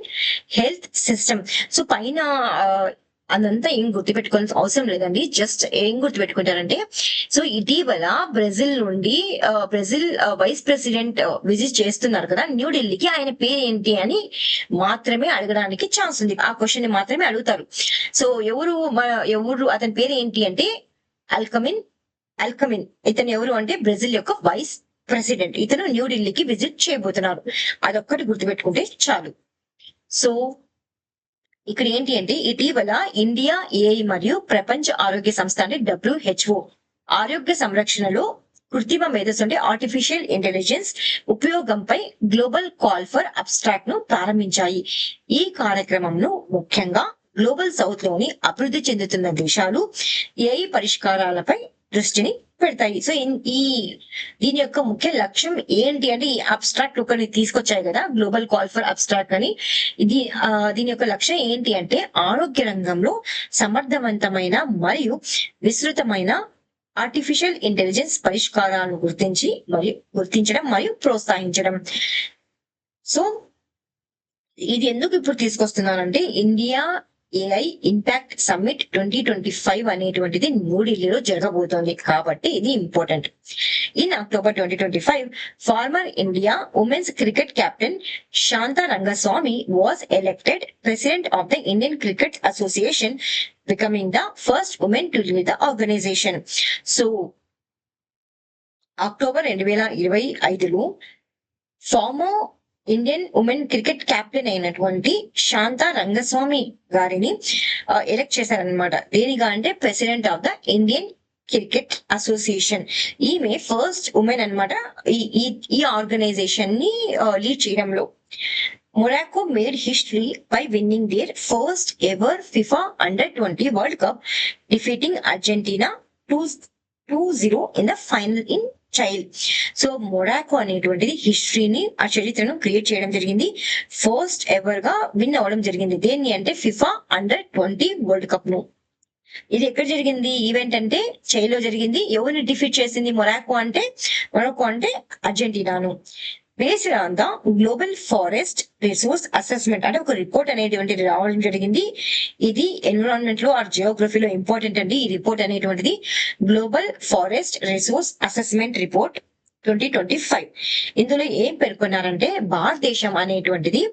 health system. So పైన అదంతా ఏం గుర్తుపెట్టుకోవాల్సిన అవసరం లేదండి. Just ఏం గుర్తుపెట్టుకుంటారంటే, so ఇటీవల Brazil నుండి Brazil vice president visit చేస్తున్నారు కదా న్యూఢిల్లీకి, ఆయన పేరు ఏంటి అని మాత్రమే అడగడానికి ఛాన్స్ ఉంది. ఆ క్వశ్చన్ ని మాత్రమే అడుగుతారు. సో ఎవరు అతని పేరు ఏంటి అంటే అల్కమిన్. ఇతను ఎవరు అంటే బ్రెజిల్ యొక్క వైస్ ప్రెసిడెంట్. ఇతను న్యూఢిల్లీకి విజిట్ చేయబోతున్నారు. అదొక్కటి గుర్తుపెట్టుకుంటే చాలు. సో ఇక్కడ ఏంటి అంటే ఇటీవల ఇండియా, ఏఐ మరియు ప్రపంచ ఆరోగ్య సంస్థ అంటే WHO ఆరోగ్య సంరక్షణలో కృత్రిమ మేధస్సు అంటే ఆర్టిఫిషియల్ ఇంటెలిజెన్స్ ఉపయోగంపై గ్లోబల్ కాల్ ఫర్ అబ్స్ట్రాక్ట్ ను ప్రారంభించాయి. ఈ కార్యక్రమంను ముఖ్యంగా గ్లోబల్ సౌత్ లోని అభివృద్ధి చెందుతున్న దేశాలు ఏఐ పరిష్కారాలపై దృష్టిని పెడతాయి. సో దీని యొక్క ముఖ్య లక్ష్యం ఏంటి అంటే ఈ అబ్స్ట్రాక్ట్ ఒకరిని తీసుకొచ్చాయి కదా గ్లోబల్ కాల్ ఫర్ అబ్స్ట్రాక్ట్ అని. దీని యొక్క లక్ష్యం ఏంటి అంటే ఆరోగ్య రంగంలో సమర్థవంతమైన మరియు విస్తృతమైన ఆర్టిఫిషియల్ ఇంటెలిజెన్స్ పరిష్కారాలను గుర్తించడం మరియు ప్రోత్సహించడం. సో ఇది ఎందుకు ఇప్పుడు తీసుకొస్తున్నానంటే ఇండియా ఏఐ ఇంపాక్ట్ సమ్మిట్ 2025 అనేటువంటిది న్యూఢిల్లీలో జరగబోతోంది కాబట్టి ఇది important. In October 2025, former India women's cricket captain Shantha Rangaswamy was elected president of the Indian cricket association, becoming the first woman to lead the organisation. So October 2025లో former Indian woman cricket captain అయినటువంటి శాంతా రంగస్వామి గారిని elect చేశారనమాట. దేనిగా అంటే president of the Indian cricket association. ఈమె first woman అనమాట ఈ organisation ని లీడ్ చేయడంలో. Morocco made history by winning their first ever FIFA Under-20 World Cup, defeating Argentina 2-0 in the final in child. So Morocco అనేటువంటిది హిస్టరీని, ఆ చరిత్రను create చేయడం జరిగింది. ఫస్ట్ ఎవర్ గా విన్ అవ్వడం జరిగింది. దేన్ని అంటే ఫిఫా అండర్-20 వరల్డ్ కప్ ను. ఇది ఎక్కడ జరిగింది ఈవెంట్ అంటే చైలో జరిగింది. ఎవరిని డిఫీట్ చేసింది మొరాకో అంటే అర్జెంటీనాను. Based on the global forest resource assessment అంటే ఒక రిపోర్ట్ అనేటువంటిది రావడం జరిగింది. ఇది ఎన్విరాన్మెంట్ లో ఆర్ జియోగ్రఫీలో ఇంపార్టెంట్ అండి. ఈ రిపోర్ట్ అనేటువంటిది global forest resource assessment report 2025. ఇందులో ఏం పేర్కొన్నారంటే భారతదేశం అనేటువంటిది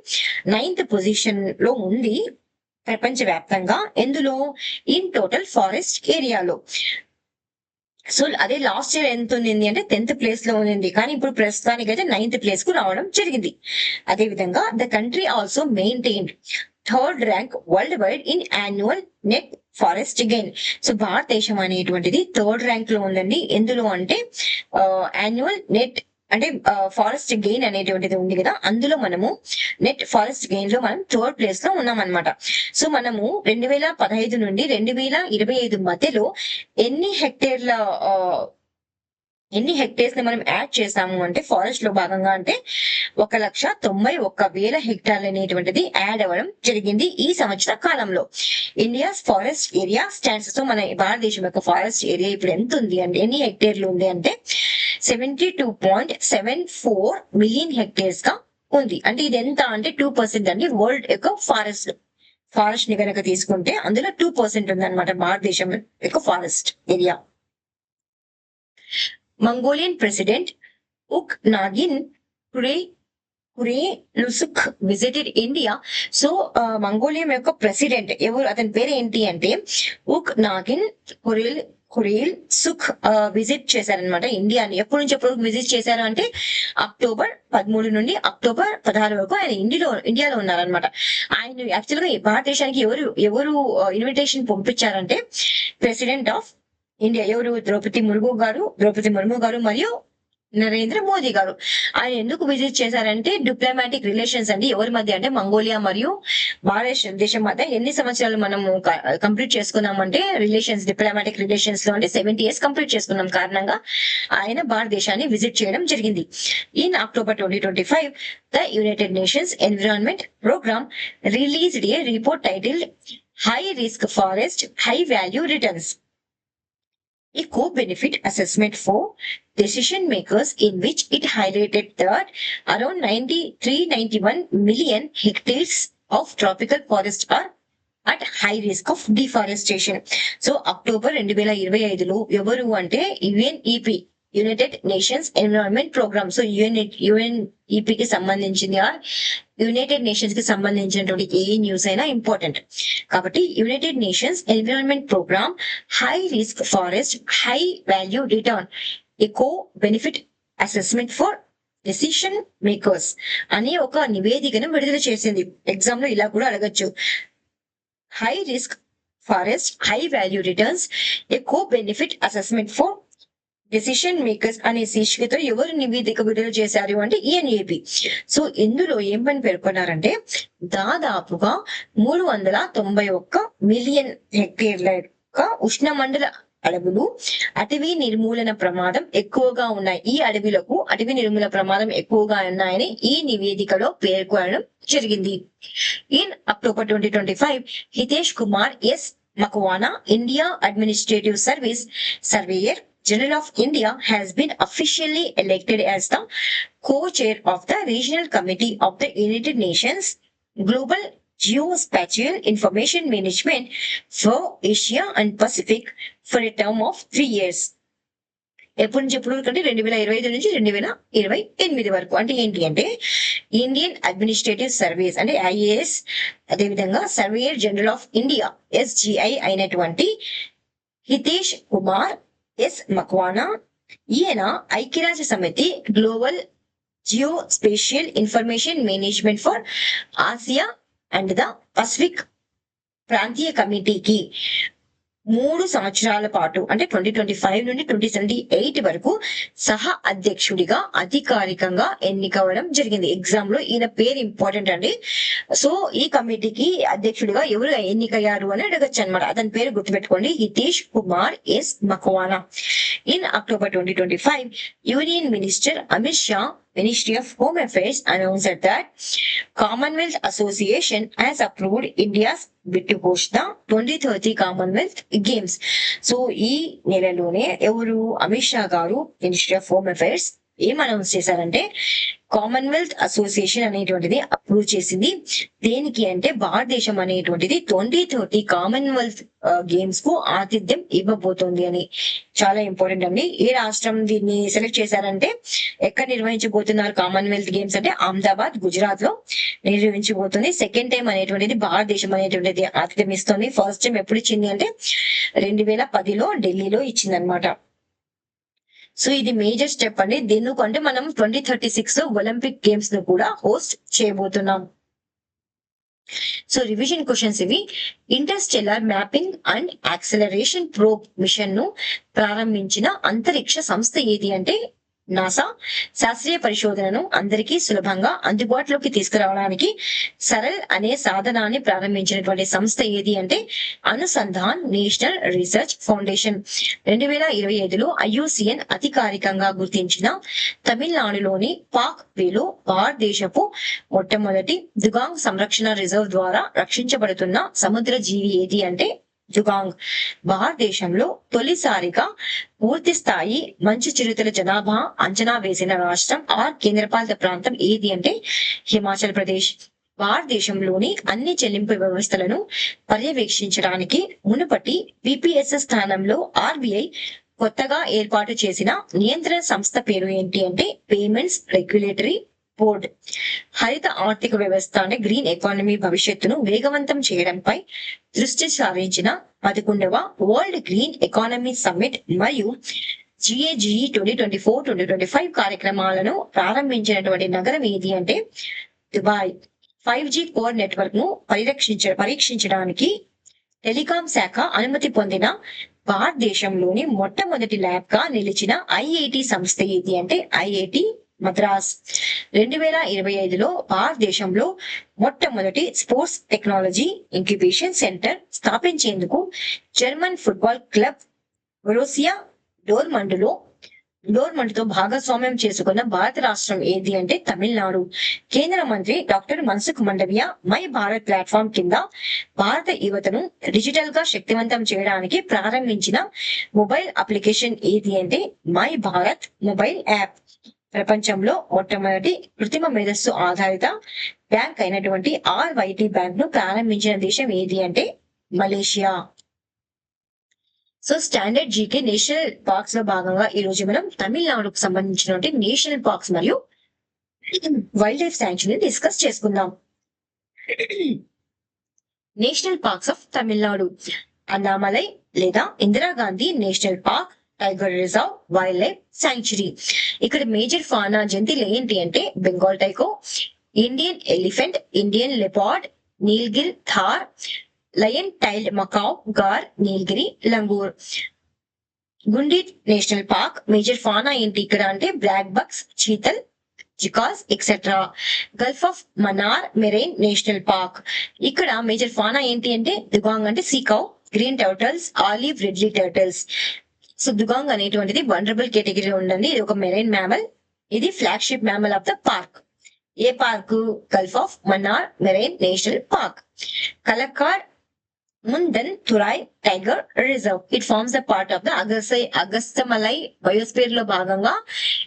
9th పొజిషన్ లో ఉంది ప్రపంచవ్యాప్తంగా. ఎందులో ఇన్ టోటల్ ఫారెస్ట్ ఏరియాలో. సో అదే లాస్ట్ ఇయర్ ఎంత ఉంది అంటే 10th ప్లేస్ లో ఉంది, కానీ ఇప్పుడు ప్రస్తుతానికి అయితే 9th ప్లేస్ కు రావడం జరిగింది. అదే విధంగా the country also maintain 3rd rank world wide in annual net forest gain. So భారతదేశం అనేటువంటిది 3rd ర్యాంక్ లో ఉందండి. ఎందులో అంటే యాన్యువల్ నెట్ అంటే ఫారెస్ట్ గెయిన్ అనేటువంటిది ఉంది కదా, అందులో మనము నెట్ ఫారెస్ట్ గెయిన్ లో మనం 3rd ప్లేస్ లో ఉన్నాం అనమాట. సో మనము 2015 నుండి 2025 మధ్యలో ఎన్ని హెక్టేర్స్ ని మనం యాడ్ చేసాము అంటే ఫారెస్ట్ లో భాగంగా అంటే 1,91,000 హెక్టార్లు అనేటువంటిది యాడ్ అవ్వడం జరిగింది ఈ సంవత్సర కాలంలో. India's forest area stands. So మన భారతదేశం యొక్క ఫారెస్ట్ ఏరియా ఇప్పుడు ఎంత ఉంది అంటే ఎన్ని హెక్టేర్లు ఉంది అంటే 72.74 మిలియన్ హెక్టేర్స్ గా ఉంది. అంటే ఇది ఎంత అంటే 2% అండి. వరల్డ్ యొక్క ఫారెస్ట్ ని కనుక తీసుకుంటే అందులో 2% ఉంది అనమాట భారతదేశం యొక్క ఫారెస్ట్ ఏరియా. మంగోలియన్ ప్రెసిడెంట్ ఉక్ నాగిన్ కురేలుసుక్ విజిటెడ్ ఇండియా. సో మంగోలియం యొక్క ప్రెసిడెంట్ ఎవరు, అతని పేరు ఏంటి అంటే ఉక్ నాగిన్ కురేల్ సుక్ విజిట్ చేశారనమాట ఇండియాని. ఎప్పటి నుంచి ఎప్పుడు విజిట్ చేశారు అంటే అక్టోబర్ 13 నుండి అక్టోబర్ 16 వరకు ఆయన ఇండియాలో ఉన్నారనమాట. ఆయన యాక్చువల్ గా భారతదేశానికి ఎవరు ఇన్విటేషన్ పంపించారంటే ప్రెసిడెంట్ ఆఫ్ ఇండియా ఎవరు ద్రౌపది ముర్ము గారు మరియు నరేంద్ర మోదీ గారు. ఆయన ఎందుకు విజిట్ చేశారంటే డిప్లొమాటిక్ రిలేషన్స్ అండి. ఎవరి మధ్య అంటే మంగోలియా మరియు భారతదేశం మధ్య ఎన్ని సంవత్సరాలు మనము కంప్లీట్ చేసుకున్నామంటే డిప్లొమాటిక్ రిలేషన్స్ లో అంటే 70 years కంప్లీట్ చేసుకున్నాం కారణంగా ఆయన భారతదేశాన్ని విజిట్ చేయడం జరిగింది. In October 2025 the United Nations environment programme released a report titled high risk forest high value returns, a co-benefit assessment for decision makers, in which it highlighted that around 93-91 million hectares of tropical forest are at high risk of deforestation. So October 2025 లో ఎవరు అంటే UNEP United Nations environment programme. So UNEP కి సంబంధించింది United Nations కి సంబంధించినటువంటి ఏ news అయినా important కాబట్టి United Nations environment programme high risk forest high value return eco benefit assessment for decision makers అనే ఒక నివేదికను విడుదల చేసింది. ఎగ్జామ్ లో ఇలా కూడా అడగచ్చు. High risk forest high value returns eco benefit assessment for decision makers అనే శీర్షికతో ఎవరు నివేదిక విడుదల చేశారు అంటే యుఎన్ఈపి. సో ఇందులో ఏం పని పేర్కొన్నారంటే దాదాపుగా 391 మిలియన్ హెక్టేర్ల యొక్క ఉష్ణమండల అడవులు అటవీ నిర్మూలన ప్రమాదం ఎక్కువగా ఉన్నాయి. ఈ అడవిలకు అటవీ నిర్మూలన ప్రమాదం ఎక్కువగా ఉన్నాయని ఈ నివేదికలో పేర్కొనడం జరిగింది. In October 2025 Hitesh Kumar S Makwana India administrative service surveyor General of India has been officially elected as the co-chair of the Regional Committee of the United Nations Global Geospatial Information Management for Asia and Pacific for a term of 3 years. ఎప్పటి నుంచి ఎప్పుడు వరకు అంటే 2025 నుంచి 2028 వరకు. అంటే ఏంటి అంటే ఇండియన్ అడ్మినిస్ట్రేటివ్ సర్వీస్ అంటే ఐఏఎస్, అదేవిధంగా surveyor general of India SGI అయినటువంటి హితేష్ కుమార్ ఎస్ మక్వానా ఈయన ఐక్యరాజ్య సమితి global Jio spatial information management for Asia and the Pacific ప్రాంతీయ కమిటీకి 3 సంవత్సరాల పాటు అంటే 2025 నుండి 2028 వరకు సహా అధ్యక్షుడిగా అధికారికంగా ఎన్నికవడం జరిగింది. ఎగ్జామ్ లో ఈయన పేరు ఇంపార్టెంట్ అండి. సో ఈ కమిటీకి అధ్యక్షుడిగా ఎవరు ఎన్నికయ్యారు అని అడగచ్చు అనమాట. అతని పేరు గుర్తుపెట్టుకోండి, Hitesh Kumar S Makwana. In October 2025, Union Minister Amit Shah, Ministry of Home Affairs, announced that Commonwealth Association has approved India's bid to host the 2030 Commonwealth Games. So ఈ నెలలోనే ఎవరు అమిత్ షా గారు మినిస్ట్రీ ఆఫ్ హోమ్ అఫైర్స్ ఏం అనౌన్స్ చేశారంటే కామన్వెల్త్ అసోసియేషన్ అనేటువంటిది approve చేసింది. దేనికి అంటే భారతదేశం అనేటువంటిది 2030 కామన్వెల్త్ గేమ్స్ కు ఆతిథ్యం ఇవ్వబోతోంది అని. చాలా ఇంపార్టెంట్ అండి. ఏ రాష్ట్రం దీన్ని సెలెక్ట్ చేశారంటే ఎక్కడ నిర్వహించబోతున్నారు కామన్వెల్త్ గేమ్స్ అంటే అహ్మదాబాద్, గుజరాత్ లో నిర్వహించబోతుంది. సెకండ్ టైం అనేటువంటిది భారతదేశం అనేటువంటిది ఆతిథ్యం ఇస్తుంది. ఫస్ట్ టైం ఎప్పుడు ఇచ్చింది అంటే 2010లో ఢిల్లీలో ఇచ్చింది అనమాట. సో ఇది మేజర్ స్టెప్ అండి. దీనికంటే మనం 2036 ఒలింపిక్ గేమ్స్ ను కూడా హోస్ట్ చేయబోతున్నాం. సో రివిజన్ క్వశ్చన్స్ ఇవి. Interstellar mapping and acceleration probe mission ను ప్రారంభించిన అంతరిక్ష సంస్థ ఏది అంటే నాసా. శాస్త్రీయ పరిశోధనను అందరికీ సులభంగా అందుబాటులోకి తీసుకురావడానికి సరల్ అనే సాధనాన్ని ప్రారంభించినటువంటి సంస్థ ఏది అంటే అనుసంధాన్ నేషనల్ రీసెర్చ్ ఫౌండేషన్. 2025లో IUCN అధికారికంగా గుర్తించిన తమిళనాడులోని పాక్ వేలో భారతదేశపు మొట్టమొదటి దుగాంగ్ సంరక్షణ రిజర్వ్ ద్వారా రక్షించబడుతున్న సముద్ర జీవి ఏది అంటే దుగాంగ్. భారతదేశంలో తొలిసారిగా పూర్తి స్థాయి మంచు చిరుతల జనాభా అంచనా వేసిన రాష్ట్రం ఆర్ కేంద్రపాలిత ప్రాంతం ఏది అంటే హిమాచల్ ప్రదేశ్. భారతదేశంలోని అన్ని చెల్లింపు వ్యవస్థలను పర్యవేక్షించడానికి మునుపటి PPSS స్థానంలో RBI కొత్తగా ఏర్పాటు చేసిన నియంత్రణ సంస్థ పేరు ఏంటి అంటే పేమెంట్స్ రెగ్యులేటరీ బోర్డ్. హరిత ఆర్థిక వ్యవస్థ అంటే గ్రీన్ ఎకానమీ భవిష్యత్తును వేగవంతం చేయడంపై దృష్టి సారించిన 11వ వరల్డ్ గ్రీన్ ఎకానమీ సమ్మిట్ మరియు GAGE 2024-2025 కార్యక్రమాలను ప్రారంభించినటువంటి నగరం ఏది అంటే దుబాయ్. 5G కోర్ నెట్వర్క్ ను పరీక్షించడానికి టెలికాం శాఖ అనుమతి పొందిన భారతదేశంలోని మొట్టమొదటి ల్యాబ్ గా నిలిచిన IIT సంస్థ ఏది అంటే IIT మద్రాస్. 2025లో భారతదేశంలో మొట్టమొదటి స్పోర్ట్స్ టెక్నాలజీ ఇంక్యుబేషన్ సెంటర్ స్థాపించేందుకు జర్మన్ ఫుట్బాల్ క్లబ్ బొరూసియా డోర్మండ్తో భాగస్వామ్యం చేసుకున్న భారత రాష్ట్రం ఏది అంటే తమిళనాడు. కేంద్ర మంత్రి doctor Mansukh Mandaviya my Bharat platform కింద భారత యువతను డిజిటల్ గా శక్తివంతం చేయడానికి ప్రారంభించిన మొబైల్ అప్లికేషన్ ఏది అంటే మై భారత్ మొబైల్ యాప్. ప్రపంచంలో మొట్టమొదటి కృత్రిమ మేధస్సు ఆధారిత బ్యాంక్ అయినటువంటి RYT బ్యాంక్ ను ప్రారంభించిన దేశం ఏది అంటే Malaysia. So standard GK national parks లో భాగంగా ఈ రోజు మనం తమిళనాడుకు సంబంధించినటువంటి నేషనల్ పార్క్స్ మరియు వైల్డ్ లైఫ్ శాంక్చురీ డిస్కస్ చేసుకుందాం. National parks of Tamil Nadu. Annamalai లేదా Indira Gandhi national park, tiger reserve, wildlife sanctuary. ఇక్కడ మేజర్ ఫానా జంతువులు ఏంటి అంటే Bengal tiger, Indian elephant, Indian leopard, Nilgiri tahr, lion tailed macaque, gaur, Nilgiri langur. Guindy national park major fauna ఏంటి ఇక్కడ అంటే black bucks, చీతల్, జికాస్ etcetera. Gulf of Mannar marine national park. ఇక్కడ major fauna ఏంటి అంటే దుగాంగ్ అంటే sea cow, green turtles, olive ridley turtles. So dugong అనేటువంటిది vulnerable కేటగిరీలో ఉండండి. ఇది ఒక మెరైన్ మ్యామల్. ఇది flagship mammal of the park. ఏ park? Gulf of Mannar marine national park. Kalakkad Mundanthurai tiger reserve. It forms the part of the Agasthyamalai biosphere లో భాగంగా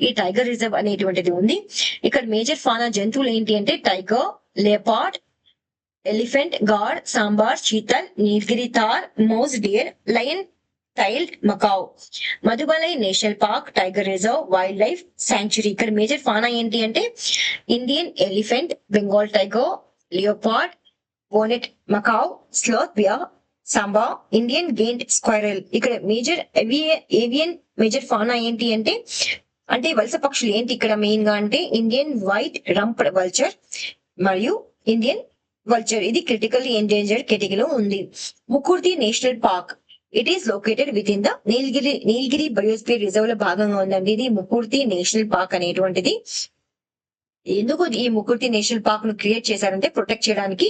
ఈ టైగర్ రిజర్వ్ అనేటువంటిది ఉంది. ఇక్కడ మేజర్ ఫానా జంతువులు ఏంటి అంటే tiger, leopard, elephant, gaur, sambar, chital, Nilgiri tahr, mouse deer, lion tailed macaque. Mudumalai national park, tiger reserve, wildlife sanctuary. ఇక్కడ మేజర్ ఫానా ఏంటి అంటే Indian elephant, Bengal tiger, leopard, bonnet macaque, sloth bear, sambar, Indian giant squirrel. ఇక్కడ major avian major fauna ఏంటి అంటే వలస పక్షులు ఏంటి ఇక్కడ మెయిన్ గా అంటే ఇండియన్ వైట్ రంప్డ్ వల్చర్ మరియు ఇండియన్ వల్చర్. ఇది క్రిటికల్లీ ఎండేంజర్డ్ కేటగిరీలో ఉంది. Mukurthi national park. It is located with in the Nilgiri biosphere reserve లో భాగంగా ఉందండి. ఇది ముకుర్తి నేషనల్ పార్క్ అనేటువంటిది. ఎందుకు ఈ ముకుర్తి నేషనల్ పార్క్ ను క్రియేట్ చేశారంటే ప్రొటెక్ట్ చేయడానికి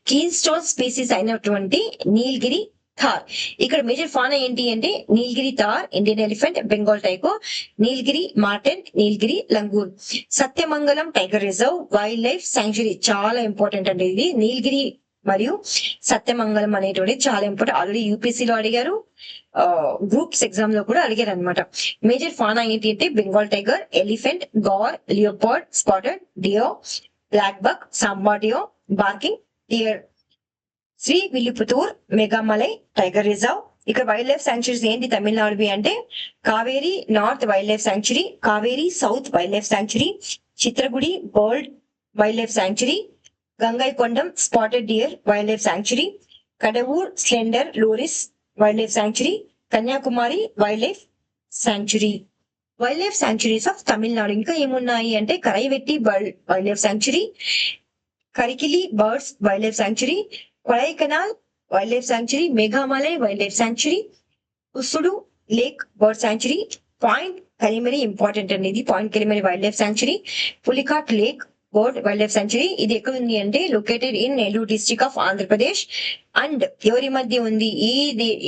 కీన్ స్టోన్ స్పీసీస్ అయినటువంటి నీల్గిరి థార్. ఇక్కడ మేజర్ ఫానా ఏంటి అంటే Nilgiri tahr, Indian elephant, Bengal tiger, Nilgiri marten, Nilgiri langur. Sathyamangalam tiger reserve wildlife sanctuary చాలా ఇంపార్టెంట్ అండి. ఇది నీలగిరి మరియు సత్యమంగళం అనేటువంటి చాలా ఇంపార్టెంట్. ఆల్రెడీ యూపీసీలో అడిగారు, గ్రూప్స్ ఎగ్జామ్ లో కూడా అడిగారు అనమాట. మేజర్ ఫానా ఏంటి అంటే Bengal tiger, elephant, gaur, leopard, spotted deer, blackbuck, sambar deer, barking deer. Sri Villiputhur Megamalai tiger reserve. ఇక్కడ వైల్డ్ లైఫ్ శాంక్చురీస్ ఏంటి తమిళనాడువి అంటే Cauvery north wildlife sanctuary, Cauvery south wildlife sanctuary, Chitrangudi bird wildlife sanctuary, Gangaikondan spotted deer wildlife sanctuary, Kadavur slender loris wildlife sanctuary, Kanyakumari wildlife sanctuary. Wildlife sanctuaries of Tamil Nadu ఇంకా ఏమున్నాయి అంటే Karaivetti wild life sanctuary, Karikili birds wildlife sanctuary, Kodaikanal wildlife sanctuary, Megamalai wildlife sanctuary, Oussudu lake bird sanctuary, point Calimere important అండి. ఇది point Calimere wildlife sanctuary, Pulicat lake bird wildlife sanctuary. ఇది ఎక్కడ ఉంది అంటే located in Nellore district of Andhra Pradesh. And ఎవరి మధ్య ఉంది,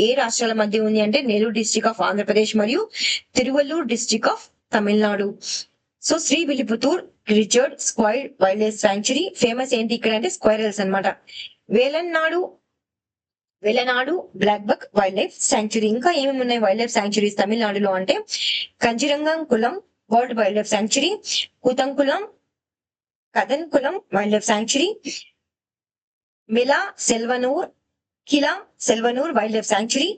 ఏ రాష్ట్రాల మధ్య ఉంది అంటే నెల్లూరు డిస్ట్రిక్ట్ ఆఫ్ ఆంధ్రప్రదేశ్ మరియు Tiruvallur district of Tamil Nadu. So Sri Villiputhur grizzled squirrel wildlife sanctuary. Famous ఏంటి ఇక్కడ అంటే స్క్వైరల్స్ అనమాట. Vellanadu blackbuck wildlife sanctuary. ఇంకా ఏమేమి ఉన్నాయి వైల్డ్ లైఫ్ శాంక్చురీస్ తమిళనాడులో అంటే Kanjirankulam bird wildlife sanctuary, Koonthankulam Kadankulam wildlife sanctuary, Mela Selvanur Kila Selvanur wildlife sanctuary,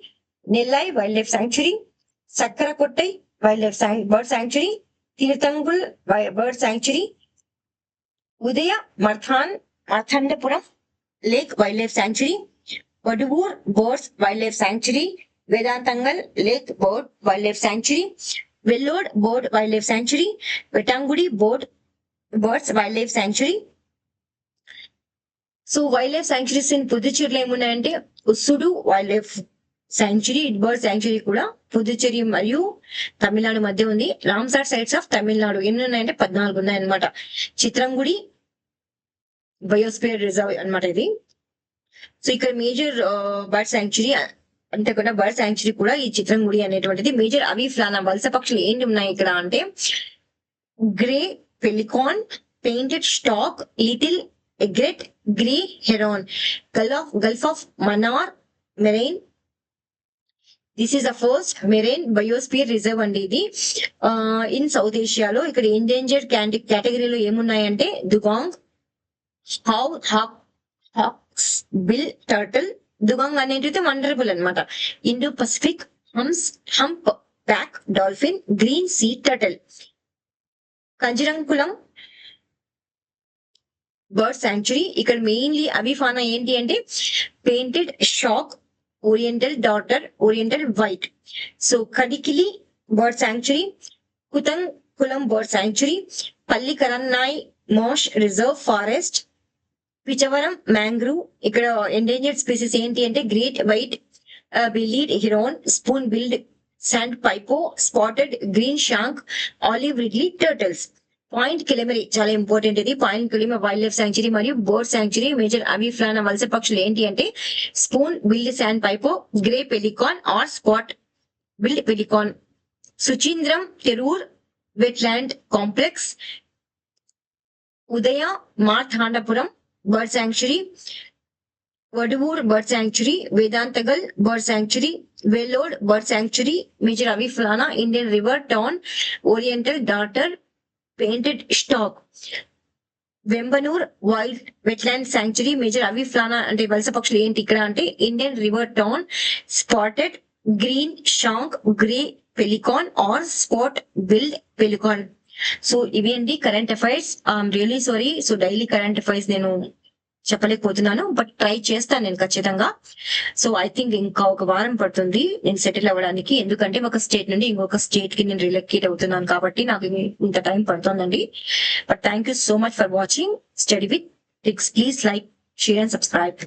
Nellai wildlife sanctuary, Sakkarakottai wildlife bird sanctuary, Theerthangal bird sanctuary, Udaya Marthandapuram lake wildlife sanctuary, Vaduvur birds wildlife sanctuary, Vedanthangal lake bird wildlife sanctuary, Vellode bird wildlife sanctuary, Vettangudi birds wildlife sanctuary. So wildlife sanctuaries in పుదుచ్చేరిలో ఏమున్నాయంటే Oussudu wildlife sanctuary, bird sanctuary కూడా పుదుచ్చేరి మరియు తమిళనాడు మధ్య ఉంది. Ramsar sites of Tamil Nadu ఎన్ని ఉన్నాయంటే 14 ఉన్నాయన్నమాట. చిత్రంగుడి biosphere reserve అనమాట ఇది. సో ఇక్కడ మేజర్ బర్డ్ శాంక్చురీ అంటే కూడా బర్డ్ శాంక్చురీ కూడా ఈ చిత్రంగుడి అనేటువంటిది. మేజర్ అవిఫ్లానా వలస పక్షులు ఏంటి ఉన్నాయి ఇక్కడ అంటే grey pelican, painted stork, little egret, grey heron, gulf of Mannar marine. This is the first marine biosphere reserve అండి ఇది ఇన్ సౌత్ ఏషియాలో. ఇక్కడ ఎండేంజర్డ్ కేటగిరీలో ఏమున్నాయంటే దుగాంగ్, హాక్స్ బిల్ టర్టిల్. దుగాంగ్ అనేది వండరబుల్ అనమాట. Indo Pacific humpback dolphin, green sea turtle. Kanjirankulam bird sanctuary. ఇక్కడ mainly avifauna ఏంటి అంటే painted stork, oriental darter, oriental white. So Karikili bird sanctuary, Koonthankulam bird sanctuary, Pallikaranai marsh reserve forest, Pichavaram mangrove. ఇక్కడ endangered species ఏంటి అంటే great white bellied heron, spoon billed sandpiper, spotted greenshank, olive ridley turtles. Point Calimere చాలా important ఇది. Point Calimere wildlife sanctuary మరియు bird sanctuary. Major avifauna వలస పక్షులు ఏంటి అంటే spoon billed sandpiper, grey pelican or spot billed pelican. Suchindram Theroor wetland complex, Udaya Marthandapuram bird sanctuary, Vaduvur bird sanctuary, Vedanthangal bird sanctuary, Vellode bird sanctuary. Major avifauna Indian river tern, oriental darter, painted stork. Vembanur wild wetland sanctuary. Major avifauna అంటే వలస పక్షులు ఏంటి ఇక్కడ అంటే Indian river tern, spotted greenshank, grey pelican or spot billed pelican. So ఇవి అండి current affairs. I'm really sorry. So daily current affairs నేను చెప్పలేకపోతున్నాను, బట్ ట్రై చేస్తాను నేను ఖచ్చితంగా. సో ఐ థింక్ ఇంకా ఒక వారం పడుతుంది నేను సెటిల్ అవ్వడానికి, ఎందుకంటే ఒక స్టేట్ నుండి ఇంకొక స్టేట్ కి నేను రిలొకేట్ అవుతున్నాను కాబట్టి నాకు ఇంత టైం పడుతుందండి. But thank you so much for watching study with tricks. Please like, share and subscribe.